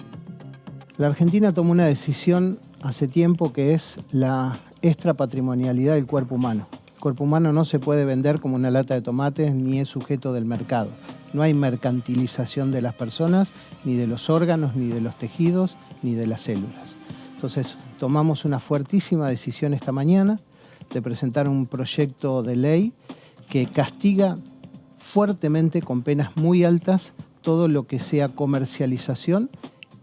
La Argentina tomó una decisión hace tiempo que es la extrapatrimonialidad del cuerpo humano. El cuerpo humano no se puede vender como una lata de tomates ni es sujeto del mercado. No hay mercantilización de las personas, ni de los órganos, ni de los tejidos, ni de las células. Entonces, tomamos una fuertísima decisión esta mañana de presentar un proyecto de ley que castiga fuertemente con penas muy altas todo lo que sea comercialización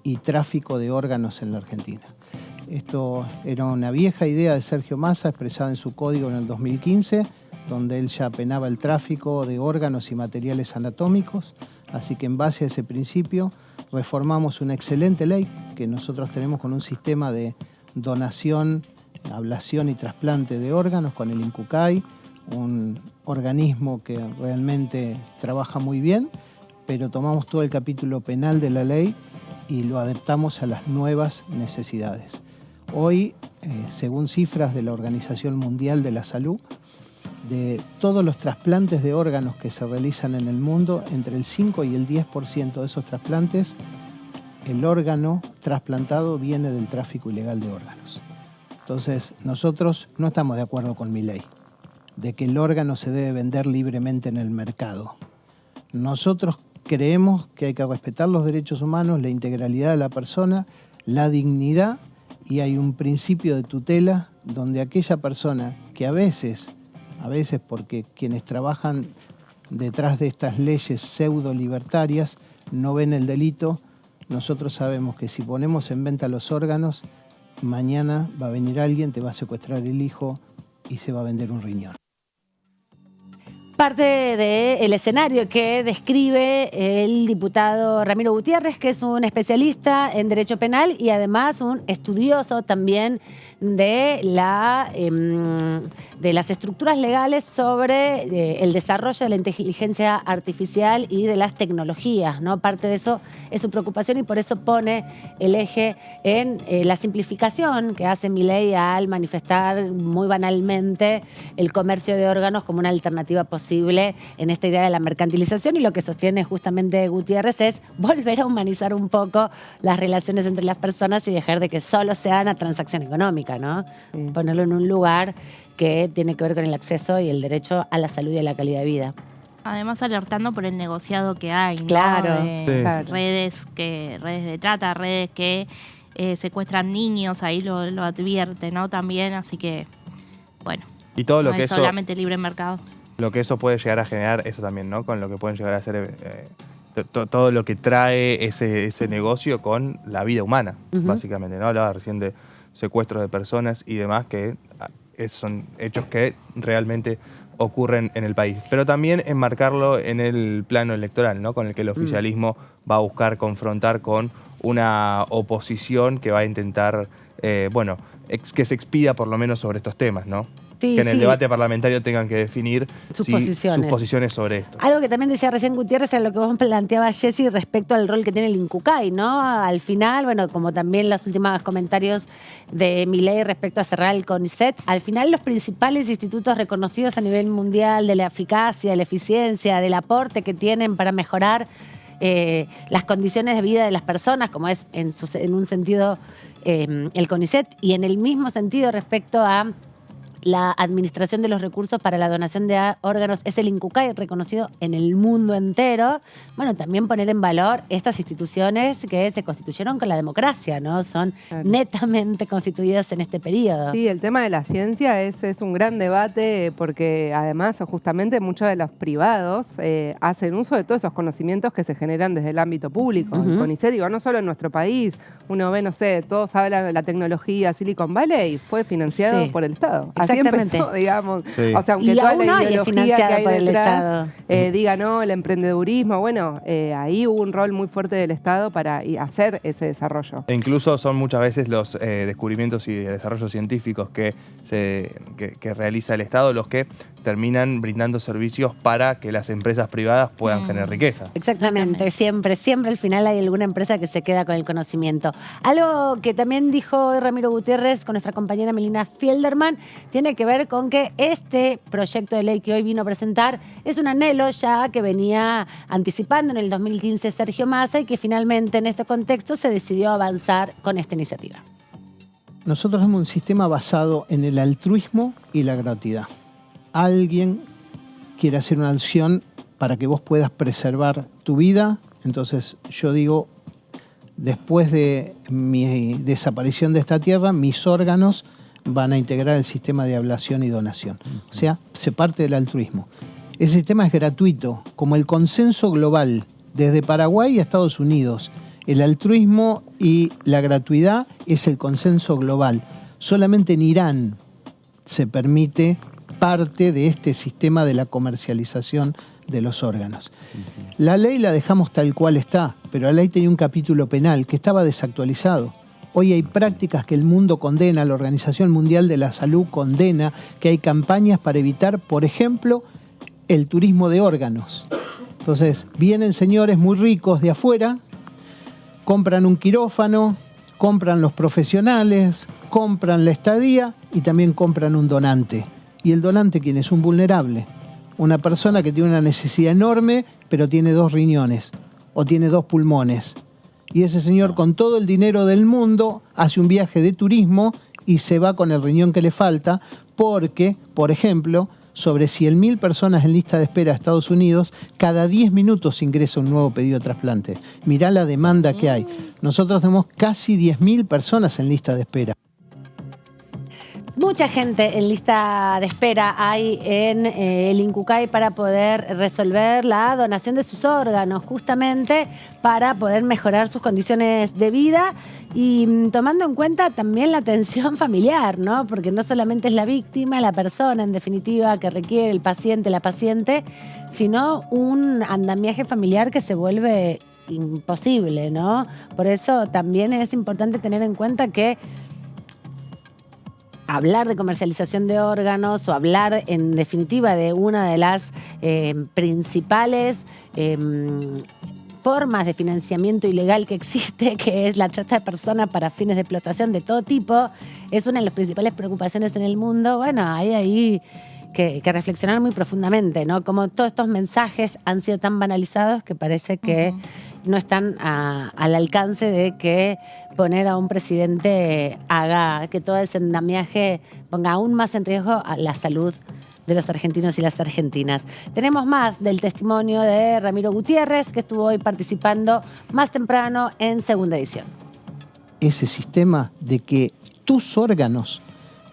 y tráfico de órganos en la Argentina. Esto era una vieja idea de Sergio Massa expresada en su código en el 2015, donde él ya penaba el tráfico de órganos y materiales anatómicos. Así que en base a ese principio reformamos una excelente ley que nosotros tenemos con un sistema de donación, ablación y trasplante de órganos con el INCUCAI, un organismo que realmente trabaja muy bien, pero tomamos todo el capítulo penal de la ley y lo adaptamos a las nuevas necesidades. Hoy, según cifras de la Organización Mundial de la Salud, de todos los trasplantes de órganos que se realizan en el mundo, entre el 5 y el 10% de esos trasplantes, el órgano trasplantado viene del tráfico ilegal de órganos. Entonces, nosotros no estamos de acuerdo con Milei, de que el órgano se debe vender libremente en el mercado. Nosotros creemos que hay que respetar los derechos humanos, la integralidad de la persona, la dignidad, y hay un principio de tutela donde aquella persona que a veces porque quienes trabajan detrás de estas leyes pseudo libertarias no ven el delito, nosotros sabemos que si ponemos en venta los órganos, mañana va a venir alguien, te va a secuestrar el hijo y se va a vender un riñón. Parte del escenario que describe el diputado Ramiro Gutiérrez, que es un especialista en derecho penal y además un estudioso también de las estructuras legales sobre el desarrollo de la inteligencia artificial y de las tecnologías, ¿no? Parte de eso es su preocupación y por eso pone el eje en la simplificación que hace Milei al manifestar muy banalmente el comercio de órganos como una alternativa posible en esta idea de la mercantilización, y lo que sostiene justamente Gutiérrez es volver a humanizar un poco las relaciones entre las personas y dejar de que solo sea una transacción económica, ¿no? Sí. Ponerlo en un lugar que tiene que ver con el acceso y el derecho a la salud y a la calidad de vida. Además alertando por el negociado que hay, ¿no? Claro. Redes de trata, redes que secuestran niños, ahí lo advierte, ¿no? También, así que, bueno, y todo lo no que es eso, solamente libre mercado. Lo que eso puede llegar a generar, eso también, ¿no? Con lo que pueden llegar a hacer todo lo que trae ese negocio con la vida humana, básicamente, ¿no? Hablaba recién de secuestros de personas y demás, que son hechos que realmente ocurren en el país. Pero también enmarcarlo en el plano electoral, ¿no? Con el que el oficialismo va a buscar confrontar con una oposición que va a intentar, que se expida por lo menos sobre estos temas, ¿no? Sí, que en el debate parlamentario tengan que definir sus posiciones sobre esto. Algo que también decía recién Gutiérrez era lo que vos planteabas, Jessy, respecto al rol que tiene el INCUCAI, ¿no? Al final, bueno, como también los últimos comentarios de Milei respecto a cerrar el CONICET, al final los principales institutos reconocidos a nivel mundial de la eficacia, de la eficiencia, del aporte que tienen para mejorar las condiciones de vida de las personas, como es en un sentido el CONICET, y en el mismo sentido respecto a la administración de los recursos para la donación de órganos, es el INCUCAI, reconocido en el mundo entero. Bueno, también poner en valor estas instituciones que se constituyeron con la democracia, ¿no? Son netamente constituidas en este periodo. Sí, el tema de la ciencia es un gran debate porque además justamente muchos de los privados hacen uso de todos esos conocimientos que se generan desde el ámbito público. El CONICET, digo, no solo en nuestro país, uno ve, no sé, todos hablan de la tecnología Silicon Valley, fue financiado por el Estado. Exactamente. Empezó, digamos. O sea, aunque toda la ideología que hay detrás diga no, el emprendedurismo, bueno, ahí hubo un rol muy fuerte del Estado para hacer ese desarrollo. E incluso son muchas veces los descubrimientos y desarrollos científicos que realiza el Estado los que terminan brindando servicios para que las empresas privadas puedan generar riqueza. Exactamente, siempre al final hay alguna empresa que se queda con el conocimiento. Algo que también dijo Ramiro Gutiérrez con nuestra compañera Melina Fielderman tiene que ver con que este proyecto de ley que hoy vino a presentar es un anhelo ya que venía anticipando en el 2015 Sergio Massa y que finalmente en este contexto se decidió avanzar con esta iniciativa. Nosotros tenemos un sistema basado en el altruismo y la gratuidad. Alguien quiere hacer una acción para que vos puedas preservar tu vida, entonces yo digo, después de mi desaparición de esta tierra, mis órganos van a integrar el sistema de ablación y donación. O sea, se parte del altruismo. Ese sistema es gratuito, como el consenso global, desde Paraguay a Estados Unidos. El altruismo y la gratuidad es el consenso global. Solamente en Irán se permite parte de este sistema de la comercialización de los órganos. La ley la dejamos tal cual está, pero la ley tenía un capítulo penal que estaba desactualizado. Hoy hay prácticas que el mundo condena, la Organización Mundial de la Salud condena, que hay campañas para evitar, por ejemplo, el turismo de órganos. Entonces, vienen señores muy ricos de afuera, compran un quirófano, compran los profesionales, compran la estadía y también compran un donante. ¿Y el donante quién es? Un vulnerable. Una persona que tiene una necesidad enorme, pero tiene 2 riñones o tiene 2 pulmones. Y ese señor con todo el dinero del mundo hace un viaje de turismo y se va con el riñón que le falta porque, por ejemplo, sobre 100.000 personas en lista de espera a Estados Unidos, cada 10 minutos ingresa un nuevo pedido de trasplante. Mirá la demanda que hay. Nosotros tenemos casi 10.000 personas en lista de espera. Mucha gente en lista de espera hay en el Incucay para poder resolver la donación de sus órganos, justamente para poder mejorar sus condiciones de vida y tomando en cuenta también la atención familiar, ¿no? Porque no solamente es la víctima, la persona en definitiva que requiere, el paciente, la paciente, sino un andamiaje familiar que se vuelve imposible, ¿no? Por eso también es importante tener en cuenta que hablar de comercialización de órganos o hablar en definitiva de una de las principales formas de financiamiento ilegal que existe, que es la trata de personas para fines de explotación de todo tipo, es una de las principales preocupaciones en el mundo. Bueno, hay ahí que reflexionar muy profundamente, ¿no? Como todos estos mensajes han sido tan banalizados que parece que no están al alcance de que poner a un presidente haga que todo ese andamiaje ponga aún más en riesgo a la salud de los argentinos y las argentinas. Tenemos más del testimonio de Ramiro Gutiérrez, que estuvo hoy participando más temprano en segunda edición. Ese sistema de que tus órganos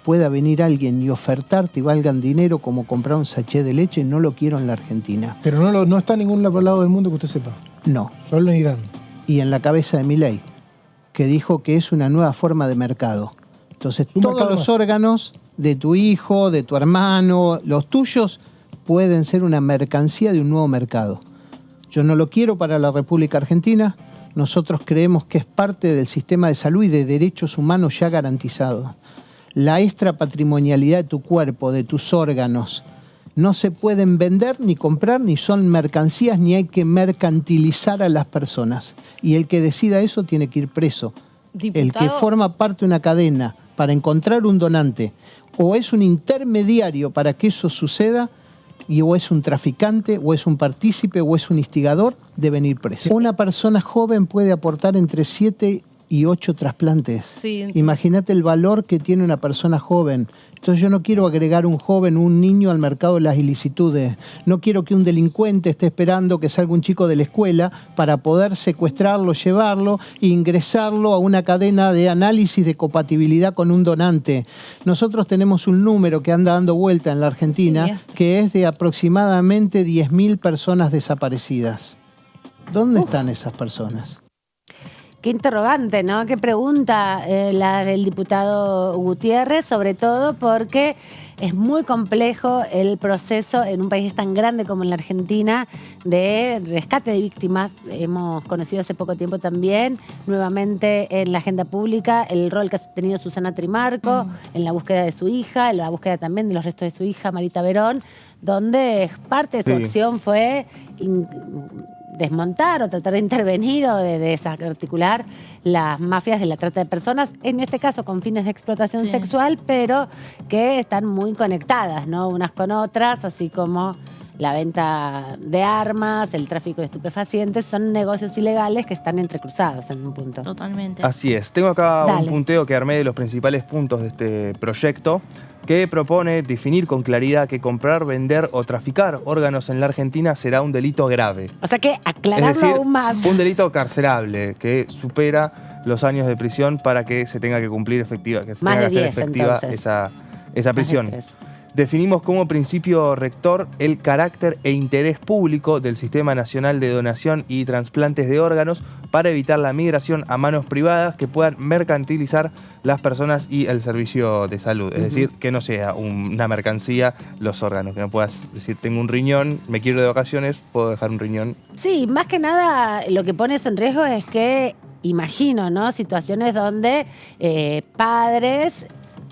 pueda venir alguien y ofertarte y valgan dinero como comprar un sachet de leche, no lo quiero en la Argentina. Pero no está en ningún lado del mundo que usted sepa. No. Solo en Irán. Y en la cabeza de Milei, que dijo que es una nueva forma de mercado. Entonces, todos los órganos de tu hijo, de tu hermano, los tuyos, pueden ser una mercancía de un nuevo mercado. Yo no lo quiero para la República Argentina. Nosotros creemos que es parte del sistema de salud y de derechos humanos ya garantizado. La extrapatrimonialidad de tu cuerpo, de tus órganos, no se pueden vender ni comprar, ni son mercancías, ni hay que mercantilizar a las personas. Y el que decida eso tiene que ir preso. Diputado. El que forma parte de una cadena para encontrar un donante, o es un intermediario para que eso suceda, o es un traficante, o es un partícipe, o es un instigador, deben ir preso. Una persona joven puede aportar entre 7 y 8 trasplantes. Sí. Imagínate el valor que tiene una persona joven. Entonces yo no quiero agregar un joven, un niño al mercado de las ilicitudes. No quiero que un delincuente esté esperando que salga un chico de la escuela para poder secuestrarlo, llevarlo e ingresarlo a una cadena de análisis de compatibilidad con un donante. Nosotros tenemos un número que anda dando vuelta en la Argentina, que es de aproximadamente 10.000 personas desaparecidas. ¿Dónde están esas personas? Qué interrogante, ¿no? Qué pregunta la del diputado Gutiérrez, sobre todo porque es muy complejo el proceso en un país tan grande como en la Argentina de rescate de víctimas. Hemos conocido hace poco tiempo también, nuevamente en la agenda pública, el rol que ha tenido Susana Trimarco en la búsqueda de su hija, en la búsqueda también de los restos de su hija, Marita Verón, donde parte de su acción fue desmontar o tratar de intervenir o de desarticular las mafias de la trata de personas, en este caso con fines de explotación sexual, pero que están muy conectadas, ¿no? Unas con otras, así como la venta de armas, el tráfico de estupefacientes, son negocios ilegales que están entrecruzados en un punto. Totalmente. Así es. Tengo acá Dale. un punteo que armé de los principales puntos de este proyecto, que propone definir con claridad que comprar, vender o traficar órganos en la Argentina será un delito grave. O sea que aclararlo Es decir, aún más. un delito carcelable que supera los años de prisión para que se tenga que cumplir efectiva, que se Más tenga de que hacer 10, efectiva entonces. esa prisión. Más de 3. Definimos como principio rector el carácter e interés público del Sistema Nacional de Donación y Trasplantes de Órganos para evitar la migración a manos privadas que puedan mercantilizar las personas y el servicio de salud. Es decir, que no sea una mercancía los órganos, que no puedas decir, tengo un riñón, me quiero ir de vacaciones, puedo dejar un riñón. Sí, más que nada lo que pone eso en riesgo es que, imagino, ¿no? Situaciones donde padres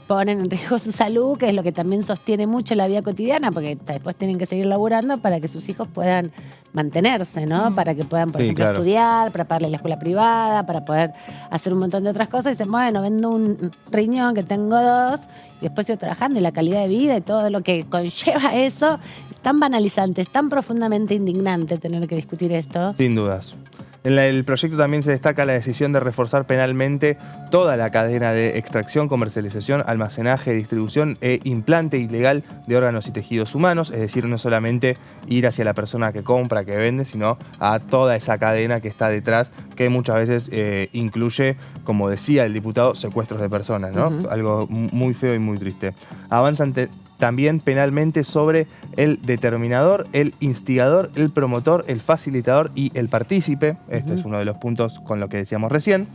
ponen en riesgo su salud, que es lo que también sostiene mucho la vida cotidiana, porque después tienen que seguir laburando para que sus hijos puedan mantenerse, ¿no? Para que puedan, por ejemplo, estudiar, para pagarle la escuela privada, para poder hacer un montón de otras cosas. Y dicen, bueno, vendo un riñón que tengo 2 y después sigo trabajando, y la calidad de vida y todo lo que conlleva eso es tan banalizante, es tan profundamente indignante tener que discutir esto. Sin dudas. En el proyecto también se destaca la decisión de reforzar penalmente toda la cadena de extracción, comercialización, almacenaje, distribución e implante ilegal de órganos y tejidos humanos, es decir, no solamente ir hacia la persona que compra, que vende, sino a toda esa cadena que está detrás, que muchas veces incluye, como decía el diputado, secuestros de personas, ¿no? Algo muy feo y muy triste. Avanzan también penalmente sobre el determinador, el instigador, el promotor, el facilitador y el partícipe. Este es uno de los puntos con lo que decíamos recién.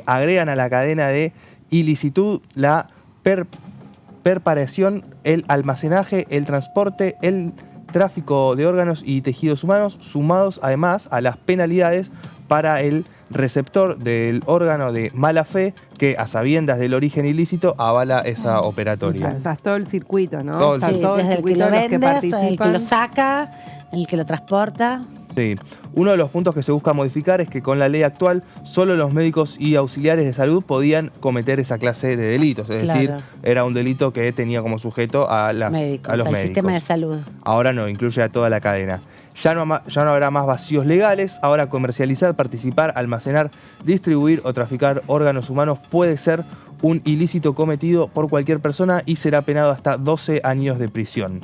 Agregan a la cadena de ilicitud la preparación, el almacenaje, el transporte, el tráfico de órganos y tejidos humanos, sumados además a las penalidades para el receptor del órgano de mala fe que, a sabiendas del origen ilícito, avala esa operatoria. O sea, todo el circuito, ¿no? Todo el circuito, desde el que lo los vende hasta participan. el que lo saca, el que lo transporta. Sí. Uno de los puntos que se busca modificar es que con la ley actual solo los médicos y auxiliares de salud podían cometer esa clase de delitos. Es decir, era un delito que tenía como sujeto a los médicos. El sistema de salud. Ahora no, incluye a toda la cadena. Ya no habrá más vacíos legales. Ahora comercializar, participar, almacenar, distribuir o traficar órganos humanos puede ser un ilícito cometido por cualquier persona y será penado hasta 12 años de prisión.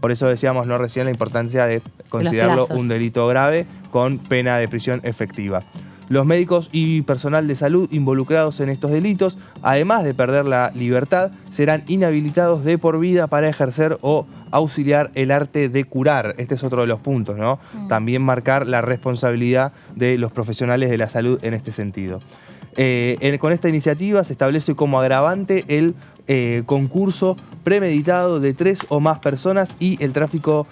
Por eso decíamos no recién la importancia de considerarlo un delito grave con pena de prisión efectiva. Los médicos y personal de salud involucrados en estos delitos, además de perder la libertad, serán inhabilitados de por vida para ejercer o auxiliar el arte de curar. Este es otro de los puntos, ¿no? También marcar la responsabilidad de los profesionales de la salud en este sentido. Con esta iniciativa se establece como agravante el concurso premeditado de 3 o más personas y el tráfico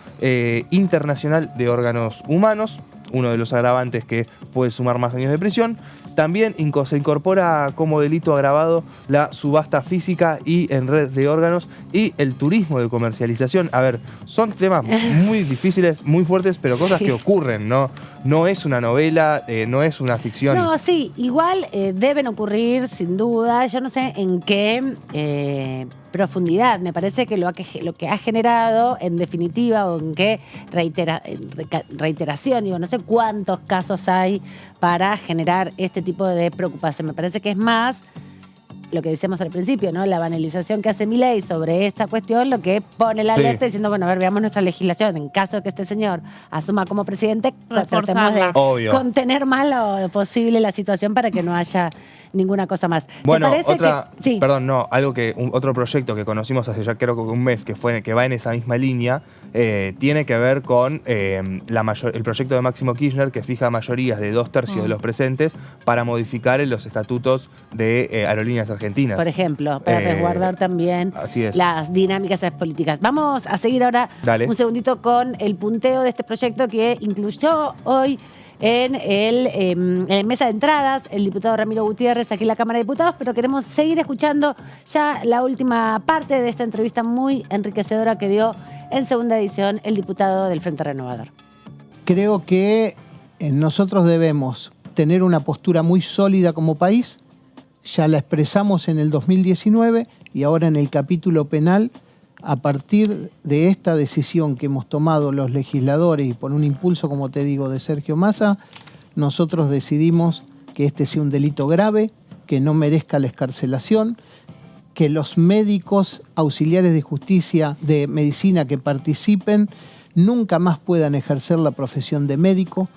internacional de órganos humanos, uno de los agravantes que puede sumar más años de prisión. También se incorpora como delito agravado la subasta física y en red de órganos y el turismo de comercialización. A ver, son temas muy difíciles, muy fuertes, pero cosas que ocurren, ¿no? No es una novela, no es una ficción. No, sí, igual deben ocurrir, sin duda. Yo no sé en qué profundidad. Me parece que lo que ha generado, en definitiva, o en qué reiteración, digo, no sé cuántos casos hay para generar este tipo de preocupación. Me parece que es más lo que decíamos al principio, ¿no? La banalización que hace Milei sobre esta cuestión, lo que pone la alerta diciendo, bueno, a ver, veamos nuestra legislación. En caso de que este señor asuma como presidente, tratemos de contener más lo posible la situación para que no haya ninguna cosa más. Bueno, otro proyecto que conocimos hace ya creo que un mes que va en esa misma línea, tiene que ver con el proyecto de Máximo Kirchner, que fija mayorías de 2/3 de los presentes para modificar los estatutos de aerolíneas argentinas. Por ejemplo, para resguardar también las dinámicas políticas. Vamos a seguir ahora un segundito con el punteo de este proyecto que incluyó hoy en mesa de entradas el diputado Ramiro Gutiérrez aquí en la Cámara de Diputados, pero queremos seguir escuchando ya la última parte de esta entrevista muy enriquecedora que dio en segunda edición el diputado del Frente Renovador. Creo que nosotros debemos tener una postura muy sólida como país. Ya la expresamos en el 2019 y ahora en el capítulo penal, a partir de esta decisión que hemos tomado los legisladores y por un impulso, como te digo, de Sergio Massa, nosotros decidimos que este sea un delito grave, que no merezca la excarcelación, que los médicos auxiliares de justicia, de medicina que participen, nunca más puedan ejercer la profesión de médico,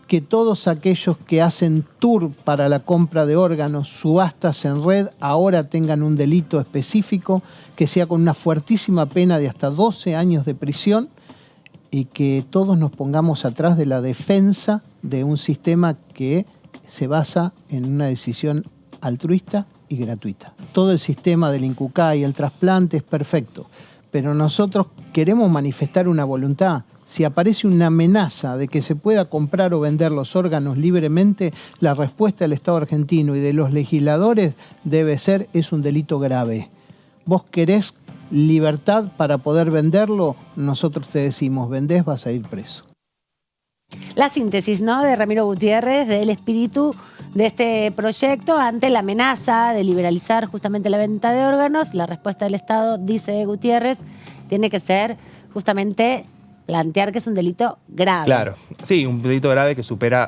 que todos aquellos que hacen tour para la compra de órganos, subastas en red, ahora tengan un delito específico, que sea con una fuertísima pena de hasta 12 años de prisión y que todos nos pongamos atrás de la defensa de un sistema que se basa en una decisión altruista y gratuita. Todo el sistema del INCUCAI y el trasplante es perfecto, pero nosotros queremos manifestar una voluntad. Si aparece una amenaza de que se pueda comprar o vender los órganos libremente, la respuesta del Estado argentino y de los legisladores debe ser, es un delito grave. Vos querés libertad para poder venderlo, nosotros te decimos, vendés, vas a ir preso. La síntesis, ¿no?, de Ramiro Gutiérrez, del espíritu de este proyecto ante la amenaza de liberalizar justamente la venta de órganos. La respuesta del Estado, dice Gutiérrez, tiene que ser justamente plantear que es un delito grave. Claro, sí, un delito grave que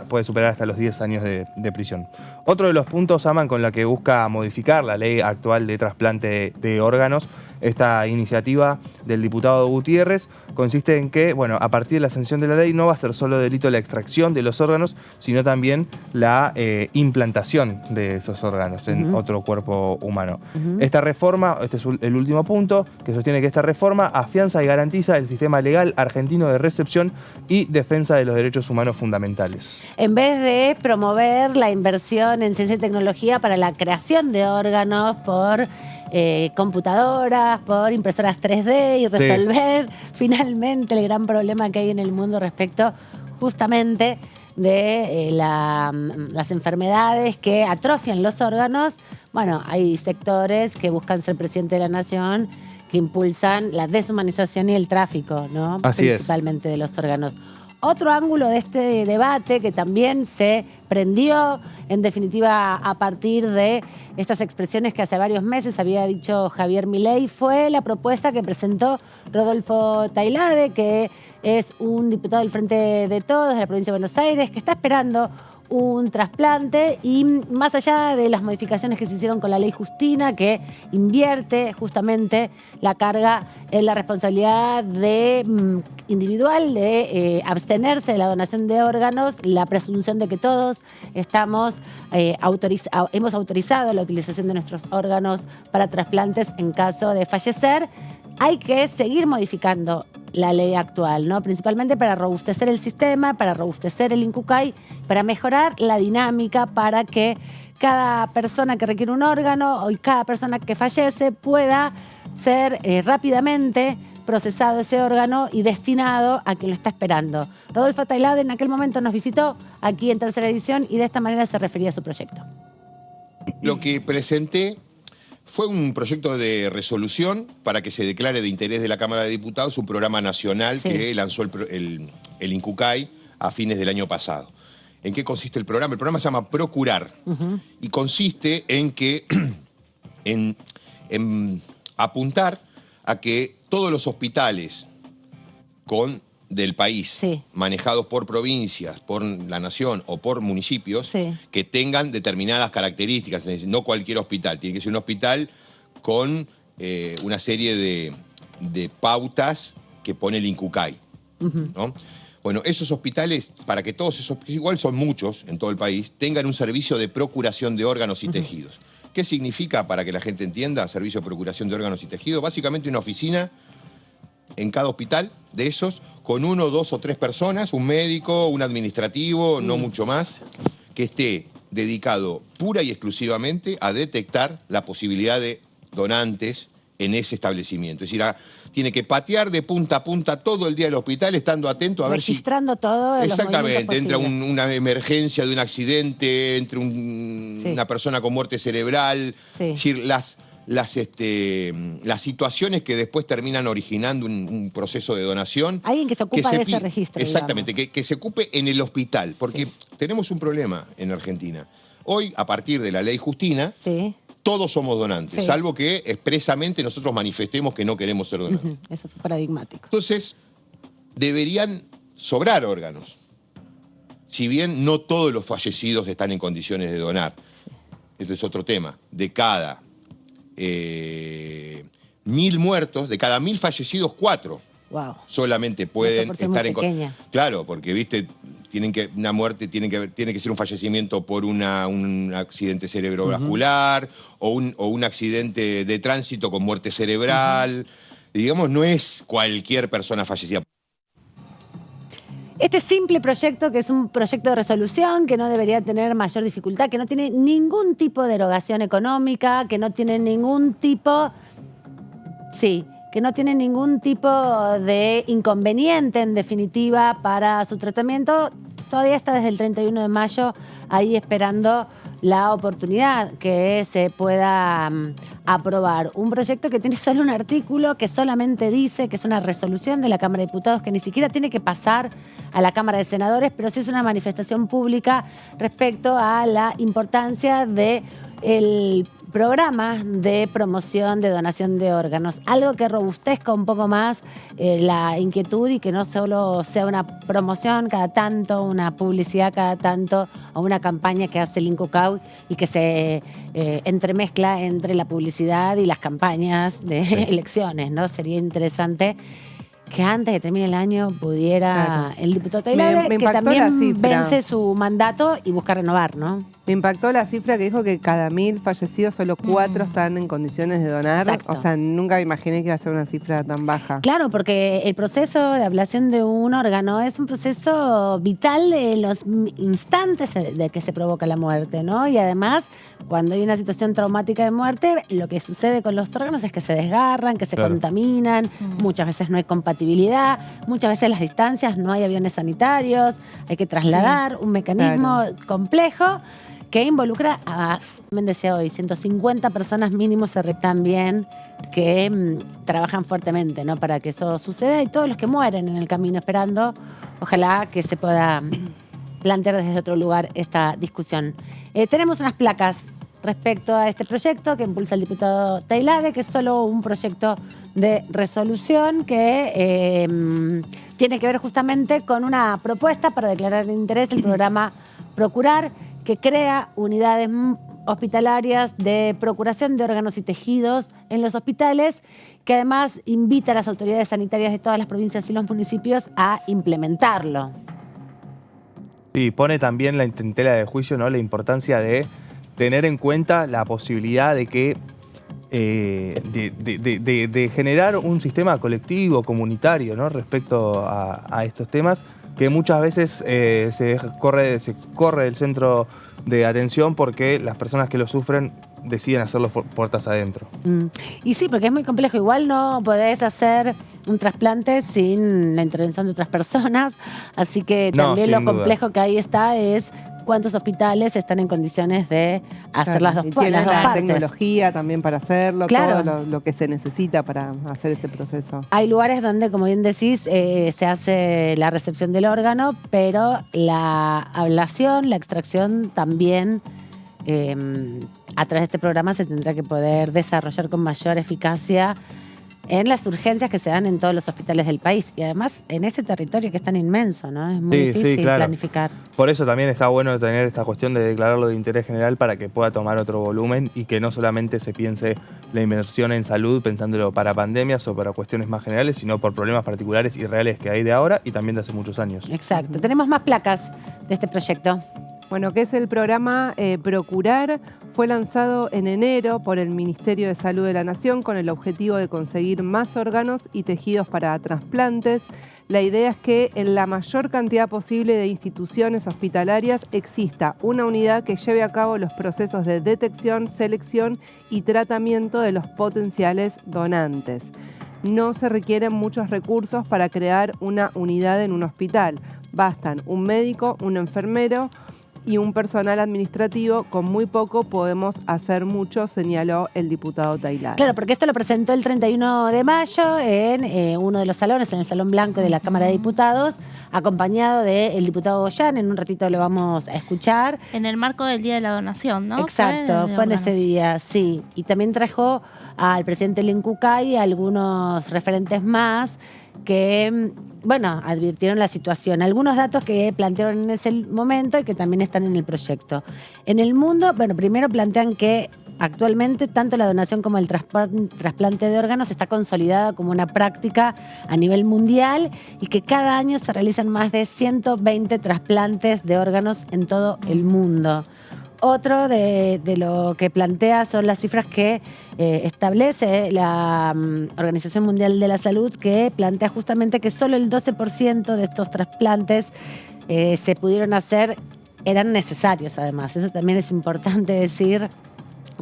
puede superar hasta los 10 años de prisión. Otro de los puntos, Aman, con la que busca modificar la ley actual de trasplante de órganos, esta iniciativa del diputado Gutiérrez, consiste en que, bueno, a partir de la sanción de la ley no va a ser solo delito la extracción de los órganos, sino también la implantación de esos órganos en otro cuerpo humano. Esta reforma, este es el último punto, que sostiene que esta reforma afianza y garantiza el sistema legal argentino de recepción y defensa de los derechos humanos fundamentales. En vez de promover la inversión en ciencia y tecnología para la creación de órganos por computadoras, por impresoras 3D y resolver finalmente el gran problema que hay en el mundo respecto justamente de las enfermedades que atrofian los órganos. Bueno, hay sectores que buscan ser presidente de la nación, que impulsan la deshumanización y el tráfico, ¿no? Principalmente de los órganos. Otro ángulo de este debate que también se prendió, en definitiva, a partir de estas expresiones que hace varios meses había dicho Javier Milei, fue la propuesta que presentó Rodolfo Tailade, que es un diputado del Frente de Todos de la provincia de Buenos Aires, que está esperando un trasplante y más allá de las modificaciones que se hicieron con la ley Justina, que invierte justamente la carga en la responsabilidad individual de abstenerse de la donación de órganos, la presunción de que todos hemos autorizado la utilización de nuestros órganos para trasplantes en caso de fallecer, hay que seguir modificando la ley actual, ¿no? Principalmente para robustecer el sistema, para robustecer el INCUCAI, para mejorar la dinámica para que cada persona que requiere un órgano y cada persona que fallece pueda ser rápidamente procesado ese órgano y destinado a quien lo está esperando. Rodolfo Tailade en aquel momento nos visitó aquí en Tercera Edición y de esta manera se refería a su proyecto. Lo que presenté fue un proyecto de resolución para que se declare de interés de la Cámara de Diputados un programa nacional que lanzó el INCUCAI a fines del año pasado. ¿En qué consiste el programa? El programa se llama Procurar y consiste en que en apuntar a que todos los hospitales del país, manejados por provincias, por la nación o por municipios, que tengan determinadas características. No cualquier hospital, tiene que ser un hospital con una serie de pautas que pone el INCUCAI, ¿no? Bueno, esos hospitales, para que todos esos, igual son muchos en todo el país, tengan un servicio de procuración de órganos y tejidos. ¿Qué significa, para que la gente entienda, servicio de procuración de órganos y tejidos? Básicamente una oficina en cada hospital de esos, con 1, 2 o 3 personas, un médico, un administrativo, no mucho más, que esté dedicado pura y exclusivamente a detectar la posibilidad de donantes en ese establecimiento. Es decir, tiene que patear de punta a punta todo el día el hospital, estando atento a ver si... Registrando todo. Exactamente, entra una emergencia de un accidente, entre una persona con muerte cerebral, es decir, las situaciones que después terminan originando un proceso de donación. Alguien que se ocupa de ese registro. Exactamente, que se ocupe en el hospital, porque tenemos un problema en Argentina. Hoy, a partir de la ley Justina, todos somos donantes, salvo que expresamente nosotros manifestemos que no queremos ser donantes. Eso es paradigmático. Entonces, deberían sobrar órganos. Si bien no todos los fallecidos están en condiciones de donar. Esto es otro tema. De cada 1.000 muertos, de cada 1.000 fallecidos, 4 solamente pueden estar en... Claro, porque, viste, una muerte tiene que ser un fallecimiento por un accidente cerebrovascular o un accidente de tránsito con muerte cerebral. Digamos, no es cualquier persona fallecida. Este simple proyecto, que es un proyecto de resolución, que no debería tener mayor dificultad, que no tiene ningún tipo de erogación económica, que no tiene ningún tipo... que no tiene ningún tipo de inconveniente, en definitiva, para su tratamiento, todavía está desde el 31 de mayo ahí esperando la oportunidad que se pueda aprobar. Un proyecto que tiene solo un artículo, que solamente dice que es una resolución de la Cámara de Diputados, que ni siquiera tiene que pasar a la Cámara de Senadores, pero sí es una manifestación pública respecto a la importancia de el programa de promoción de donación de órganos, algo que robustezca un poco más la inquietud y que no solo sea una promoción cada tanto, una publicidad cada tanto o una campaña que hace el INCUCAU y que se entremezcla entre la publicidad y las campañas de elecciones, ¿no? Sería interesante que antes de termine el año pudiera el diputado Tailade, que también vence su mandato y busca renovar, ¿no? Me impactó la cifra que dijo que cada 1000 fallecidos solo 4 están en condiciones de donar. Exacto. O sea, nunca me imaginé que iba a ser una cifra tan baja. Claro, porque el proceso de ablación de un órgano es un proceso vital en los instantes de que se provoca la muerte, ¿no? Y además, cuando hay una situación traumática de muerte, lo que sucede con los órganos es que se desgarran, que se contaminan, muchas veces no hay compatibilidad, muchas veces las distancias, no hay aviones sanitarios, hay que trasladar, un mecanismo complejo que involucra a, me decía hoy, 150 personas mínimo también que trabajan fuertemente, ¿no? Para que eso suceda, y todos los que mueren en el camino esperando, ojalá que se pueda plantear desde otro lugar esta discusión. Tenemos unas placas respecto a este proyecto que impulsa el diputado Tailade, que es solo un proyecto de resolución que tiene que ver justamente con una propuesta para declarar de interés el programa Procurar, que crea unidades hospitalarias de procuración de órganos y tejidos en los hospitales, que además invita a las autoridades sanitarias de todas las provincias y los municipios a implementarlo. Sí, pone también en tela de juicio, ¿no?, la importancia de tener en cuenta la posibilidad de que de generar un sistema colectivo, comunitario, ¿no?, respecto a estos temas, que muchas veces se corre del centro de atención porque las personas que lo sufren deciden hacerlo puertas adentro. Y sí, porque es muy complejo. Igual no podés hacer un trasplante sin la intervención de otras personas, así que también lo complejo que ahí está es cuántos hospitales están en condiciones de hacer las dos partes. La tecnología también para hacerlo, claro, todo lo que se necesita para hacer ese proceso. Hay lugares donde, como bien decís, se hace la recepción del órgano, pero la ablación, la extracción también a través de este programa se tendrá que poder desarrollar con mayor eficacia en las urgencias que se dan en todos los hospitales del país. Y además en ese territorio que es tan inmenso, ¿no? Es muy difícil planificar. Por eso también está bueno tener esta cuestión de declararlo de interés general para que pueda tomar otro volumen y que no solamente se piense la inversión en salud pensándolo para pandemias o para cuestiones más generales, sino por problemas particulares y reales que hay de ahora y también de hace muchos años. Exacto. Tenemos más placas de este proyecto. Bueno, que es el programa Procurar. Fue lanzado en enero por el Ministerio de Salud de la Nación con el objetivo de conseguir más órganos y tejidos para trasplantes. La idea es que en la mayor cantidad posible de instituciones hospitalarias exista una unidad que lleve a cabo los procesos de detección, selección y tratamiento de los potenciales donantes. No se requieren muchos recursos para crear una unidad en un hospital. Bastan un médico, un enfermero y un personal administrativo. Con muy poco podemos hacer mucho, señaló el diputado Tailade. Claro, porque esto lo presentó el 31 de mayo en uno de los salones, en el Salón Blanco de la Cámara de Diputados, acompañado del diputado Goyán. En un ratito lo vamos a escuchar. En el marco del Día de la Donación, ¿no? Exacto, fue en ese día, sí. Y también trajo al presidente del INCUCAI y algunos referentes más que, bueno, advirtieron la situación. Algunos datos que plantearon en ese momento y que también están en el proyecto. En el mundo, bueno, primero plantean que actualmente tanto la donación como el trasplante de órganos está consolidada como una práctica a nivel mundial y que cada año se realizan más de 120 trasplantes de órganos en todo el mundo. Otro de lo que plantea son las cifras que establece la Organización Mundial de la Salud, que plantea justamente que solo el 12% de estos trasplantes se pudieron hacer, eran necesarios además. Eso también es importante decir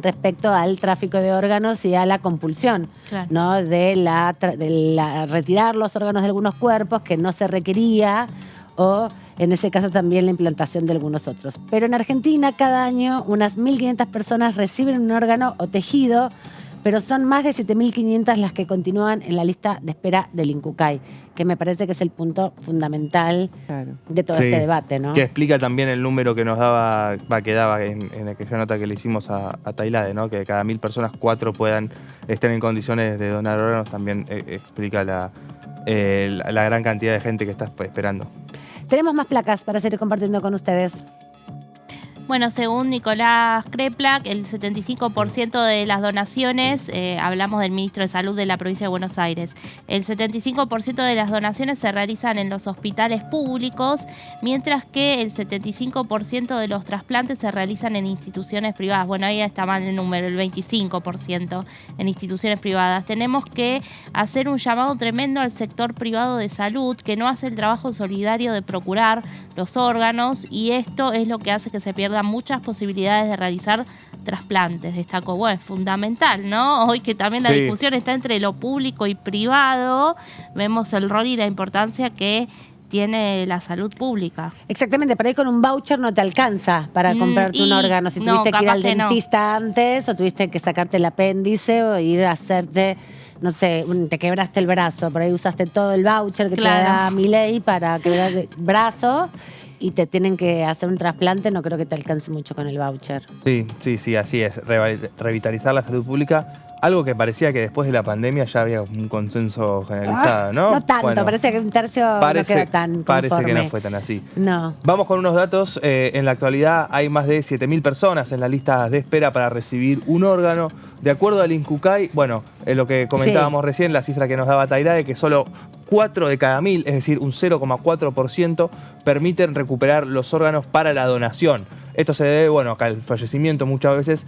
respecto al tráfico de órganos y a la compulsión, claro, ¿no? de retirar los órganos de algunos cuerpos que no se requería, o en ese caso también la implantación de algunos otros. Pero en Argentina cada año unas 1.500 personas reciben un órgano o tejido pero son más de 7.500 las que continúan en la lista de espera del INCUCAI, que me parece que es el punto fundamental de todo este debate, ¿no? Que explica también el número que nos daba, que daba en aquella nota que le hicimos a Tailade, ¿no? Que de cada 1.000 personas, 4 puedan estar en condiciones de donar órganos, también explica la gran cantidad de gente que está esperando. Tenemos más placas para seguir compartiendo con ustedes. Bueno, según Nicolás Kreplak, el 75% de las donaciones, hablamos del ministro de Salud de la provincia de Buenos Aires, el 75% de las donaciones se realizan en los hospitales públicos, mientras que el 75% de los trasplantes se realizan en instituciones privadas. Bueno, ahí está mal el número, el 25% en instituciones privadas. Tenemos que hacer un llamado tremendo al sector privado de salud, que no hace el trabajo solidario de procurar los órganos, y esto es lo que hace que se pierdan muchas posibilidades de realizar trasplantes. Destacó, bueno, es fundamental, ¿no? Hoy que también la discusión está entre lo público y privado, vemos el rol y la importancia que tiene la salud pública. Exactamente, para ir con un voucher no te alcanza para comprarte un órgano. Si tuviste que ir al dentista antes, o tuviste que sacarte el apéndice, o ir a hacerte, no sé, te quebraste el brazo, por ahí usaste todo el voucher que te da Milei para quebrar el brazo, y te tienen que hacer un trasplante, no creo que te alcance mucho con el voucher. Sí, así es. Revitalizar la salud pública, algo que parecía que después de la pandemia ya había un consenso generalizado, ¿no? No tanto, bueno, parece que un tercio no quedó tan conforme. Parece que no fue tan así. No. Vamos con unos datos. En la actualidad hay más de 7.000 personas en la lista de espera para recibir un órgano. De acuerdo al INCUCAI, bueno, lo que comentábamos recién, la cifra que nos daba Tailade, que solo 4 de cada 1.000, es decir, un 0,4%, permiten recuperar los órganos para la donación. Esto se debe, bueno, acá el fallecimiento muchas veces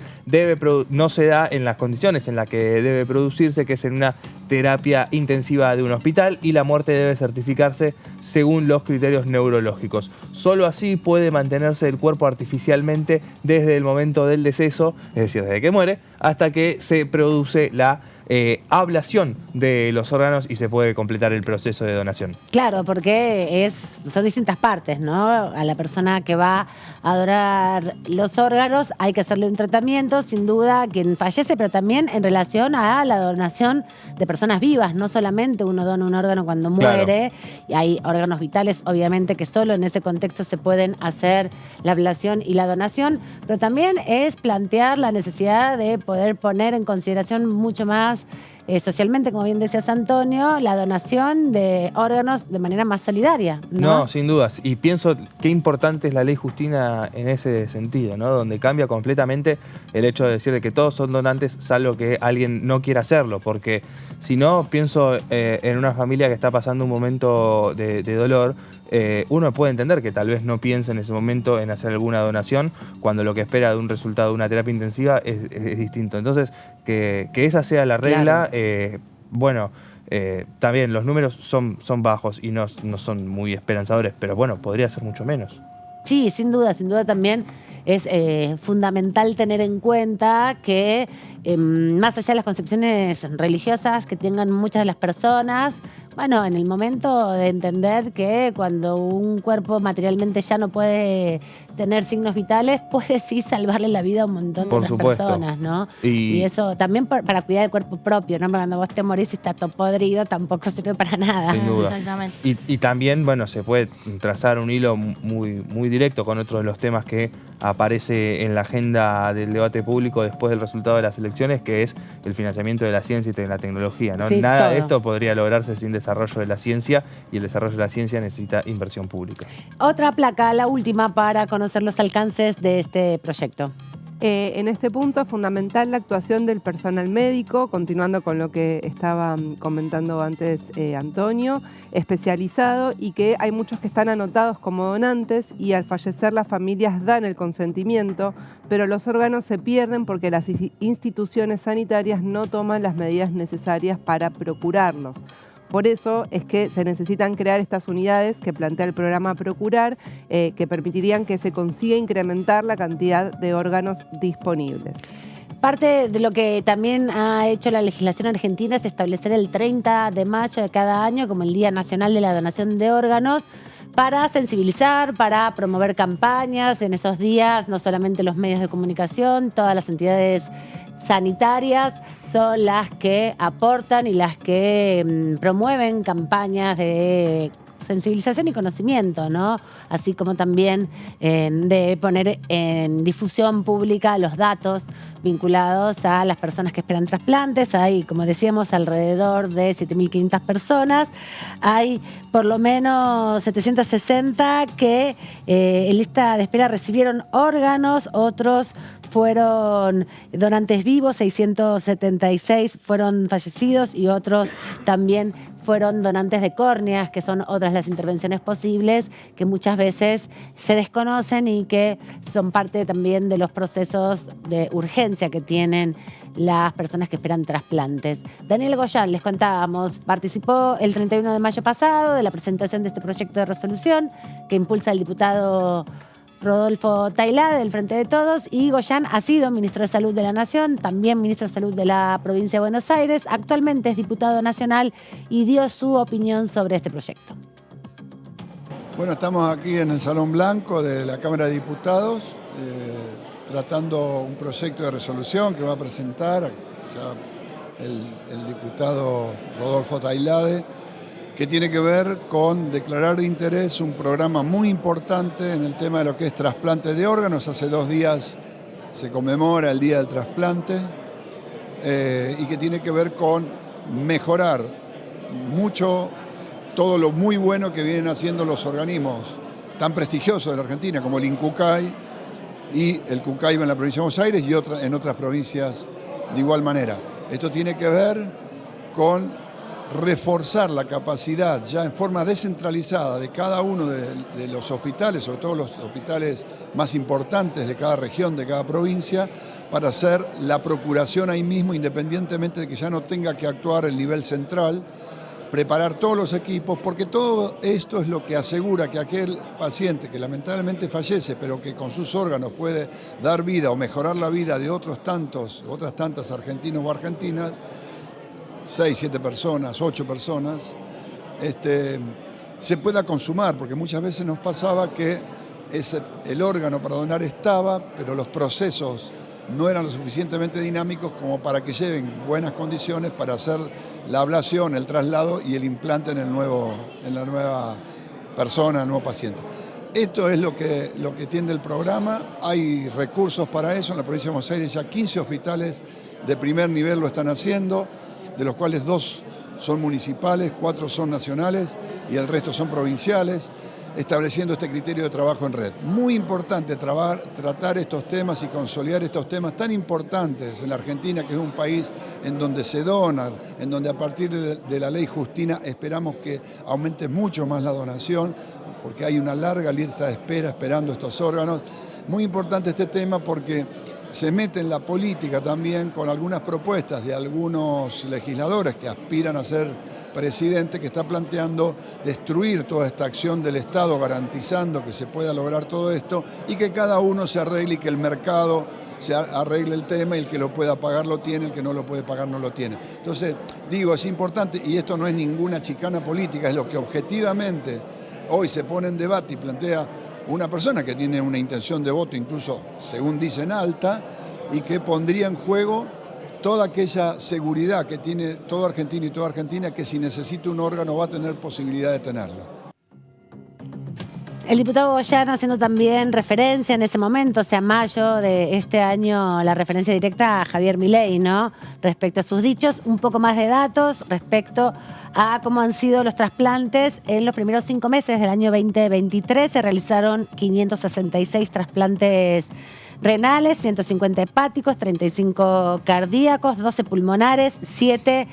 no se da en las condiciones en las que debe producirse, que es en una terapia intensiva de un hospital, y la muerte debe certificarse según los criterios neurológicos. Solo así puede mantenerse el cuerpo artificialmente desde el momento del deceso, es decir, desde que muere, hasta que se produce la ablación de los órganos y se puede completar el proceso de donación. Claro, porque son distintas partes, ¿no? A la persona que va a donar los órganos hay que hacerle un tratamiento, sin duda, quien fallece, pero también en relación a la donación de personas vivas. No solamente uno dona un órgano cuando muere, y hay órganos vitales, obviamente, que solo en ese contexto se pueden hacer la ablación y la donación, pero también es plantear la necesidad de poder poner en consideración mucho más socialmente, como bien decías, Antonio, la donación de órganos de manera más solidaria, ¿no? No, sin dudas. Y pienso qué importante es la ley Justina en ese sentido, ¿no? Donde cambia completamente el hecho de decir que todos son donantes, salvo que alguien no quiera hacerlo. Porque si no, pienso en una familia que está pasando un momento de dolor, uno puede entender que tal vez no piense en ese momento en hacer alguna donación, cuando lo que espera de un resultado de una terapia intensiva es distinto. Entonces, que esa sea la regla, también los números son bajos y no son muy esperanzadores, pero bueno, podría ser mucho menos. Sí, sin duda también es fundamental tener en cuenta que más allá de las concepciones religiosas que tengan muchas de las personas, bueno, en el momento de entender que cuando un cuerpo materialmente ya no puede tener signos vitales, puede sí salvarle la vida a un montón de otras personas, ¿no? Y eso también para cuidar el cuerpo propio, ¿no? Cuando vos te morís y está todo podrido, tampoco sirve para nada. Sin duda. Exactamente. Y también, bueno, se puede trazar un hilo muy directo con otro de los temas que aparece en la agenda del debate público después del resultado de las elecciones, que es el financiamiento de la ciencia y de la tecnología, ¿no? Nada de esto podría lograrse sin desarrollo de la ciencia, y el desarrollo de la ciencia necesita inversión pública. Otra placa, la última, para conocer los alcances de este proyecto. En este punto es fundamental la actuación del personal médico, continuando con lo que estaba comentando antes Antonio, especializado, y que hay muchos que están anotados como donantes y al fallecer las familias dan el consentimiento, pero los órganos se pierden porque las instituciones sanitarias no toman las medidas necesarias para procurarlos. Por eso es que se necesitan crear estas unidades que plantea el programa Procurar, que permitirían que se consiga incrementar la cantidad de órganos disponibles. Parte de lo que también ha hecho la legislación argentina es establecer el 30 de mayo de cada año como el Día Nacional de la Donación de Órganos, para sensibilizar, para promover campañas en esos días, no solamente los medios de comunicación, todas las entidades sanitarias son las que aportan y las que promueven campañas de sensibilización y conocimiento, ¿no? Así como también de poner en difusión pública los datos vinculados a las personas que esperan trasplantes. Hay, como decíamos, alrededor de 7.500 personas. Hay por lo menos 760 que en lista de espera recibieron órganos, otros fueron donantes vivos, 676 fueron fallecidos y otros también fueron donantes de córneas, que son otras las intervenciones posibles que muchas veces se desconocen y que son parte también de los procesos de urgencia que tienen las personas que esperan trasplantes. Daniel Goyan, les contábamos, participó el 31 de mayo pasado de la presentación de este proyecto de resolución que impulsa el diputado Rodolfo Tailade del Frente de Todos, y Goyan ha sido ministro de Salud de la Nación, también ministro de Salud de la provincia de Buenos Aires, actualmente es diputado nacional y dio su opinión sobre este proyecto. Bueno, estamos aquí en el Salón Blanco de la Cámara de Diputados, tratando un proyecto de resolución que va a presentar el diputado Rodolfo Tailade, que tiene que ver con declarar de interés un programa muy importante en el tema de lo que es trasplante de órganos. Hace 2 días se conmemora el Día del Trasplante y que tiene que ver con mejorar mucho todo lo muy bueno que vienen haciendo los organismos tan prestigiosos de la Argentina como el INCUCAI y el CUCAIBA en la provincia de Buenos Aires y en otras provincias de igual manera. Esto tiene que ver con reforzar la capacidad ya en forma descentralizada de cada uno de los hospitales, sobre todo los hospitales más importantes de cada región, de cada provincia, para hacer la procuración ahí mismo, independientemente de que ya no tenga que actuar el nivel central, preparar todos los equipos, porque todo esto es lo que asegura que aquel paciente que lamentablemente fallece, pero que con sus órganos puede dar vida o mejorar la vida de otras tantas argentinos o argentinas, 6, 7 personas, 8 personas, se pueda consumar, porque muchas veces nos pasaba que el órgano para donar estaba, pero los procesos no eran lo suficientemente dinámicos como para que lleven buenas condiciones para hacer la ablación, el traslado y el implante en la nueva persona, el nuevo paciente. Esto es lo que tiene el programa. Hay recursos para eso. En la provincia de Buenos Aires ya 15 hospitales de primer nivel lo están haciendo, de los cuales 2 son municipales, 4 son nacionales y el resto son provinciales, estableciendo este criterio de trabajo en red. Muy importante tratar estos temas y consolidar estos temas tan importantes en la Argentina, que es un país en donde se dona, en donde a partir de la ley Justina esperamos que aumente mucho más la donación, porque hay una larga lista de espera esperando estos órganos. Muy importante este tema porque se mete en la política también con algunas propuestas de algunos legisladores que aspiran a ser presidente, que está planteando destruir toda esta acción del Estado, garantizando que se pueda lograr todo esto y que cada uno se arregle y que el mercado se arregle el tema y el que lo pueda pagar lo tiene, el que no lo puede pagar no lo tiene. Entonces, digo, es importante, y esto no es ninguna chicana política, es lo que objetivamente hoy se pone en debate y plantea una persona que tiene una intención de voto, incluso, según dicen, alta, y que pondría en juego toda aquella seguridad que tiene todo argentino y toda argentina, que si necesita un órgano va a tener posibilidad de tenerlo. El diputado Goyan haciendo también referencia en ese momento, o sea, mayo de este año, la referencia directa a Javier Milei, ¿no? Respecto a sus dichos, un poco más de datos respecto a cómo han sido los trasplantes. En los primeros 5 meses del año 2023 se realizaron 566 trasplantes renales, 150 hepáticos, 35 cardíacos, 12 pulmonares, 7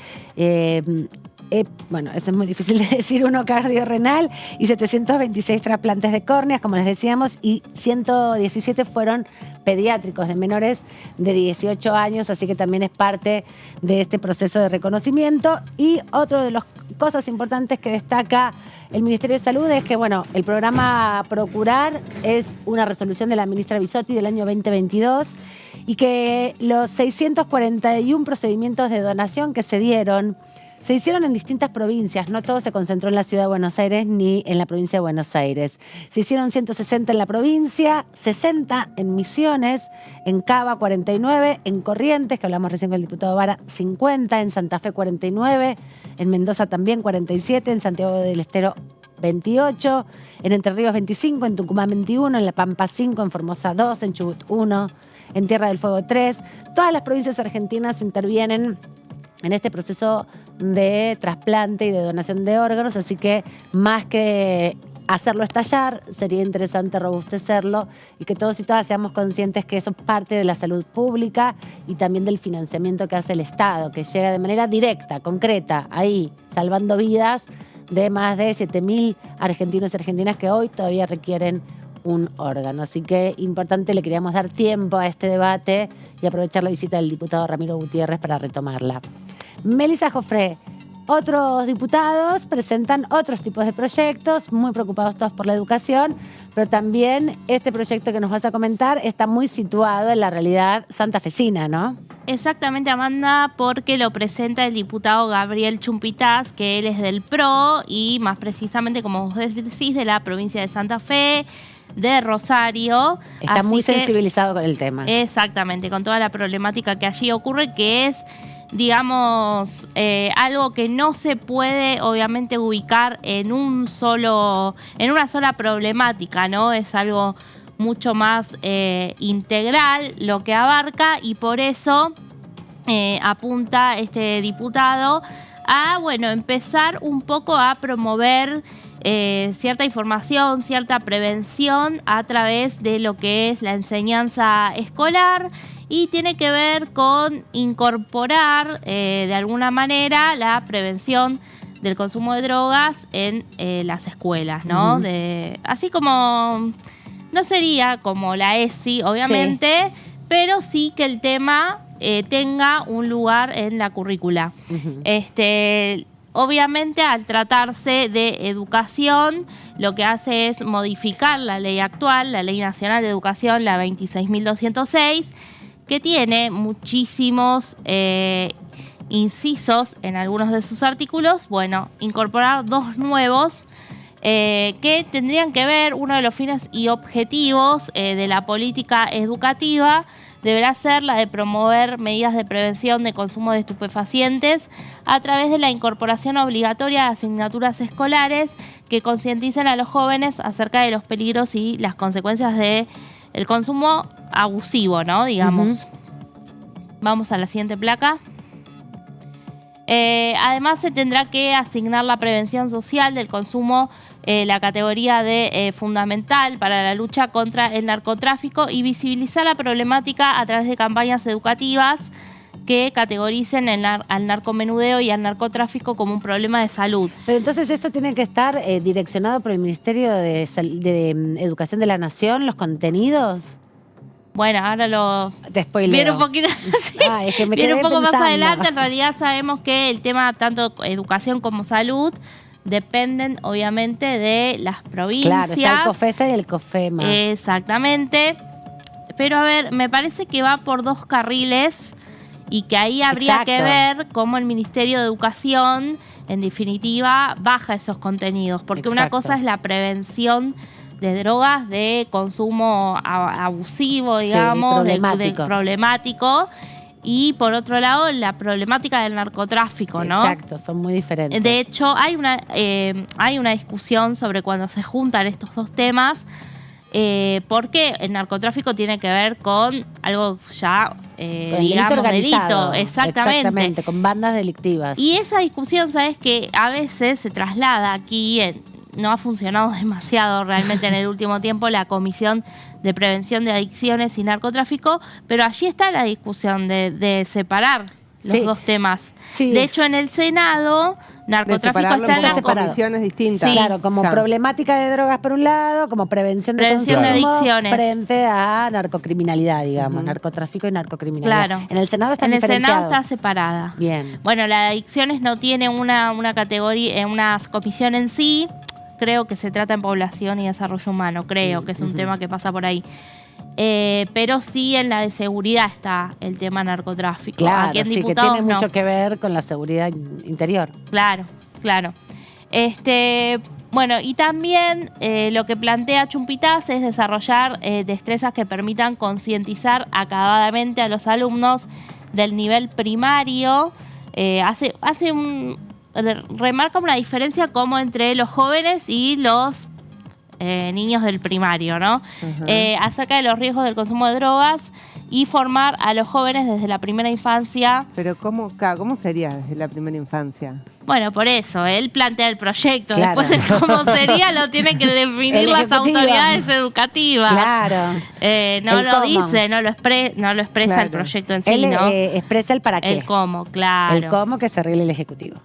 bueno, eso es muy difícil de decir, 1 cardiorrenal y 726 trasplantes de córneas, como les decíamos, y 117 fueron pediátricos de menores de 18 años, así que también es parte de este proceso de reconocimiento. Y otra de las cosas importantes que destaca el Ministerio de Salud es que, bueno, el programa Procurar es una resolución de la ministra Bisotti del año 2022 y que los 641 procedimientos de donación que se dieron se hicieron en distintas provincias, no todo se concentró en la ciudad de Buenos Aires ni en la provincia de Buenos Aires. Se hicieron 160 en la provincia, 60 en Misiones, en Cava 49, en Corrientes, que hablamos recién con el diputado Vara, 50, en Santa Fe 49, en Mendoza también 47, en Santiago del Estero 28, en Entre Ríos 25, en Tucumán 21, en La Pampa 5, en Formosa 2, en Chubut 1, en Tierra del Fuego 3. Todas las provincias argentinas intervienen en este proceso de trasplante y de donación de órganos, así que más que hacerlo estallar, sería interesante robustecerlo y que todos y todas seamos conscientes que eso es parte de la salud pública y también del financiamiento que hace el Estado, que llega de manera directa, concreta, ahí, salvando vidas de más de 7.000 argentinos y argentinas que hoy todavía requieren un órgano. Así que importante, le queríamos dar tiempo a este debate y aprovechar la visita del diputado Ramiro Gutiérrez para retomarla. Melissa Jofré, otros diputados presentan otros tipos de proyectos, muy preocupados todos por la educación, pero también este proyecto que nos vas a comentar está muy situado en la realidad santafesina, ¿no? Exactamente, Amanda, porque lo presenta el diputado Gabriel Chumpitaz, que él es del PRO y más precisamente, como vos decís, de la provincia de Santa Fe, de Rosario. Está Así muy que, sensibilizado con el tema. Exactamente, con toda la problemática que allí ocurre, que es, digamos, algo que no se puede obviamente ubicar en una sola problemática, ¿no? Es algo mucho más integral lo que abarca, y por eso apunta este diputado a, bueno, empezar un poco a promover cierta información, cierta prevención a través de lo que es la enseñanza escolar, y tiene que ver con incorporar de alguna manera la prevención del consumo de drogas en las escuelas, ¿no? Uh-huh. Así como, no sería como la ESI, obviamente, pero sí que el tema tenga un lugar en la currícula. Uh-huh. Obviamente, al tratarse de educación, lo que hace es modificar la ley actual, la Ley Nacional de Educación, la 26.206, que tiene muchísimos incisos en algunos de sus artículos. Bueno, incorporar dos nuevos que tendrían que ver, uno de los fines y objetivos de la política educativa deberá ser la de promover medidas de prevención de consumo de estupefacientes a través de la incorporación obligatoria de asignaturas escolares que concienticen a los jóvenes acerca de los peligros y las consecuencias del consumo abusivo, ¿no? Digamos. Vamos a la siguiente placa. Además, se tendrá que asignar la prevención social del consumo, la categoría de fundamental para la lucha contra el narcotráfico, y visibilizar la problemática a través de campañas educativas que categoricen al narcomenudeo y al narcotráfico como un problema de salud. Pero entonces esto tiene que estar direccionado por el Ministerio de Educación de la Nación, los contenidos. Bueno, ahora lo spoileo. Viene un poquito, sí, es que me viene un quedé poco pensando. más adelante. En realidad sabemos que el tema, tanto educación como salud, dependen obviamente de las provincias. Claro, está el COFESA y el COFEMA. Exactamente. Pero a ver, me parece que va por dos carriles y que ahí habría que ver cómo el Ministerio de Educación, en definitiva, baja esos contenidos. Porque una cosa es la prevención de drogas, de consumo abusivo, digamos, problemático. Y por otro lado, la problemática del narcotráfico, ¿no? Exacto, son muy diferentes. De hecho, hay una discusión sobre cuando se juntan estos dos temas, porque el narcotráfico tiene que ver con algo ya, digamos, delito. Exactamente, con bandas delictivas. Y esa discusión, ¿sabes? Que a veces se traslada aquí no ha funcionado demasiado realmente en el último tiempo la Comisión de Prevención de Adicciones y Narcotráfico, pero allí está la discusión de separar los dos temas. Sí. De hecho, en el Senado, narcotráfico está en las comisiones distintas. Sí. Claro, como problemática de drogas por un lado, como prevención de adicciones frente a narcocriminalidad, digamos, narcotráfico y narcocriminalidad. Claro. En el Senado están diferenciados. En el Senado está separada. Bien. Bueno, la de adicciones no tiene una categoría, una comisión en sí. Creo que se trata en población y desarrollo humano, creo que es un tema que pasa por ahí. pero sí en la de seguridad está el tema narcotráfico. Claro, Aquí en sí, que diputados tiene no. mucho que ver con la seguridad interior. Claro. Bueno, y también lo que plantea Chumpitaz es desarrollar destrezas que permitan concientizar acabadamente a los alumnos del nivel primario. Remarca una diferencia como entre los jóvenes y los niños del primario, ¿no? Acerca de los riesgos del consumo de drogas y formar a los jóvenes desde la primera infancia. Pero ¿cómo sería desde la primera infancia? Bueno, por eso, él plantea el proyecto. Claro. Después el cómo sería lo tienen que definir las autoridades educativas. Claro. No El lo cómo. dice, no lo expresa Claro. el proyecto en sí, Él ¿no? expresa el para qué. El cómo, claro. El cómo que se arregle el Ejecutivo.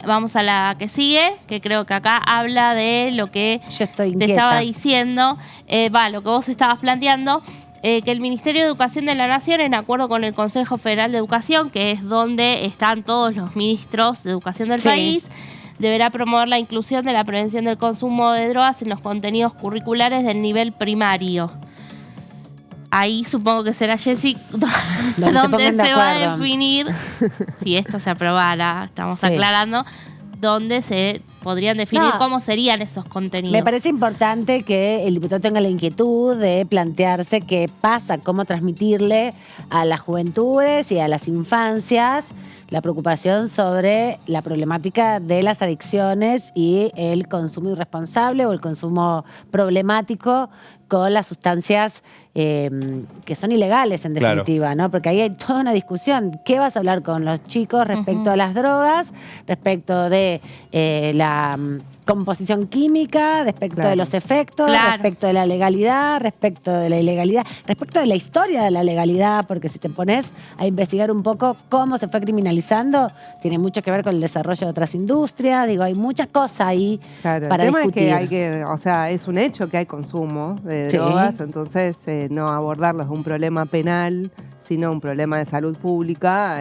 Vamos a la que sigue, que creo que acá habla de lo que Yo estoy te inquieta. estaba diciendo, lo que vos estabas planteando, que el Ministerio de Educación de la Nación, en acuerdo con el Consejo Federal de Educación, que es donde están todos los ministros de educación del país, deberá promover la inclusión de la prevención del consumo de drogas en los contenidos curriculares del nivel primario. Ahí supongo que será, Jessy, donde se va a definir, si esto se aprobara, estamos aclarando, donde se podrían definir cómo serían esos contenidos. Me parece importante que el diputado tenga la inquietud de plantearse qué pasa, cómo transmitirle a las juventudes y a las infancias la preocupación sobre la problemática de las adicciones y el consumo irresponsable o el consumo problemático con las sustancias que son ilegales, en definitiva, ¿no? Porque ahí hay toda una discusión. ¿Qué vas a hablar con los chicos respecto a las drogas, respecto de la composición química, respecto de los efectos, respecto de la legalidad, respecto de la ilegalidad, respecto de la historia de la legalidad? Porque si te pones a investigar un poco cómo se fue criminalizando, tiene mucho que ver con el desarrollo de otras industrias. Digo, hay muchas cosas ahí para el tema discutir. es que o sea, es un hecho que hay consumo de drogas, entonces no abordarlo es un problema penal, sino un problema de salud pública,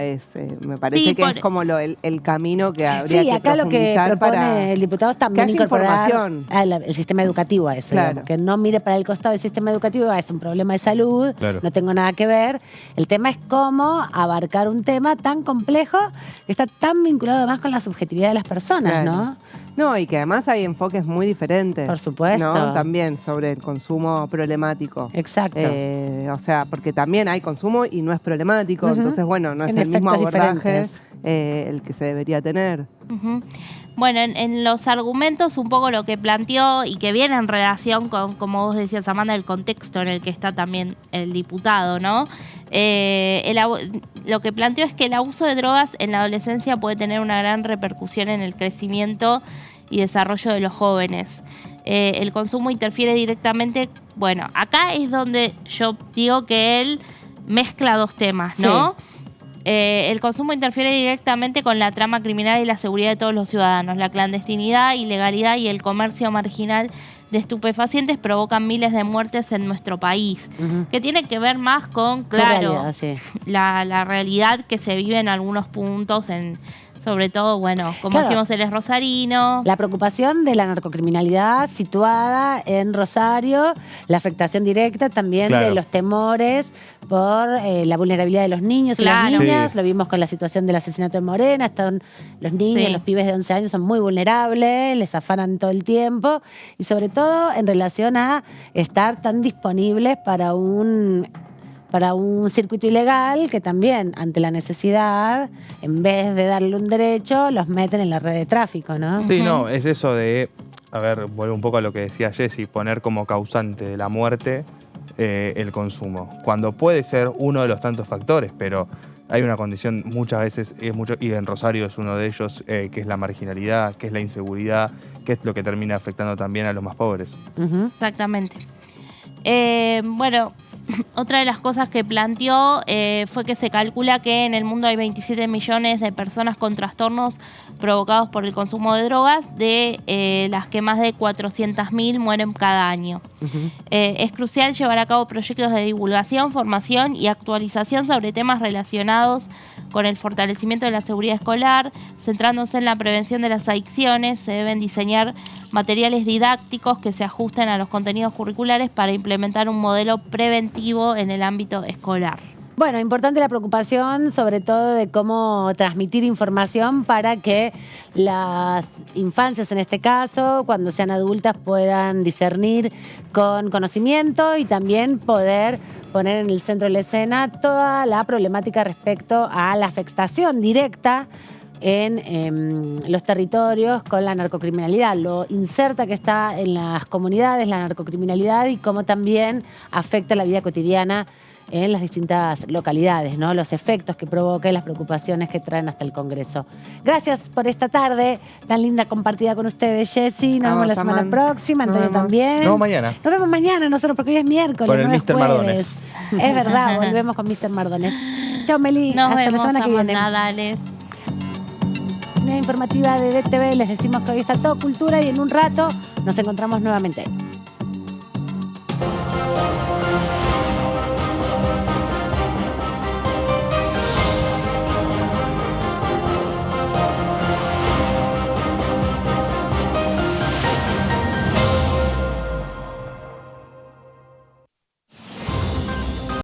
me parece que es como el camino que habría que acá lo que propone para el diputado es también que haya incorporar información. el sistema educativo a eso, digamos, que no mire para el costado del sistema educativo, es un problema de salud, no tengo nada que ver. El tema es cómo abarcar un tema tan complejo que está tan vinculado además con la subjetividad de las personas, ¿no? No, y que además hay enfoques muy diferentes. Por supuesto. ¿no? También sobre el consumo problemático. Exacto. O sea, porque también hay consumo y no es problemático. Entonces, bueno, no es el mismo abordaje el que se debería tener. Bueno, en los argumentos un poco lo que planteó y que viene en relación con, como vos decías, Amanda, el contexto en el que está también el diputado, ¿no? Lo que planteó es que el abuso de drogas en la adolescencia puede tener una gran repercusión en el crecimiento y desarrollo de los jóvenes. El consumo interfiere directamente, bueno, acá es donde yo digo que él mezcla dos temas, ¿no? El consumo interfiere directamente con la trama criminal y la seguridad de todos los ciudadanos. La clandestinidad, ilegalidad y el comercio marginal de estupefacientes provocan miles de muertes en nuestro país, que tiene que ver más con, claro, la realidad que se vive en algunos puntos, sobre todo, bueno, como decimos, él es rosarino. La preocupación de la narcocriminalidad situada en Rosario, la afectación directa también de los temores por la vulnerabilidad de los niños y las niñas. Lo vimos con la situación del asesinato de Morena. Están los niños, los pibes de 11 años son muy vulnerables, les afanan todo el tiempo. Y sobre todo en relación a estar tan disponibles para un circuito ilegal que también, ante la necesidad, en vez de darle un derecho, los meten en la red de tráfico, ¿no? Sí, no, es eso de, a ver, vuelvo un poco a lo que decía Jessy, poner como causante de la muerte el consumo, cuando puede ser uno de los tantos factores, pero hay una condición muchas veces, y en Rosario es uno de ellos, que es la marginalidad, que es la inseguridad, que es lo que termina afectando también a los más pobres. Exactamente. Bueno, otra de las cosas que planteó fue que se calcula que en el mundo hay 27 millones de personas con trastornos provocados por el consumo de drogas, de las que más de 400.000 mueren cada año. Es crucial llevar a cabo proyectos de divulgación, formación y actualización sobre temas relacionados con el fortalecimiento de la seguridad escolar, centrándose en la prevención de las adicciones. Se deben diseñar materiales didácticos que se ajusten a los contenidos curriculares para implementar un modelo preventivo en el ámbito escolar. Bueno, importante la preocupación, sobre todo de cómo transmitir información para que las infancias, en este caso, cuando sean adultas, puedan discernir con conocimiento y también poder poner en el centro de la escena toda la problemática respecto a la afectación directa en los territorios con la narcocriminalidad, lo inserta que está en las comunidades la narcocriminalidad y cómo también afecta la vida cotidiana en las distintas localidades, ¿no? Los efectos que provoca y las preocupaciones que traen hasta el Congreso. Gracias por esta tarde tan linda compartida con ustedes, Jessy. Nos vemos la semana próxima, Antonio también. Nos vemos mañana. Nos vemos mañana nosotros, porque hoy es miércoles, Con el no es Mr. jueves. Mardones. Es verdad, volvemos con Mr. Mardones. Chao, Meli. Nos hasta vemos, la semana que viene. dale. Una informativa de DTV. Les decimos que hoy está todo cultura y en un rato nos encontramos nuevamente.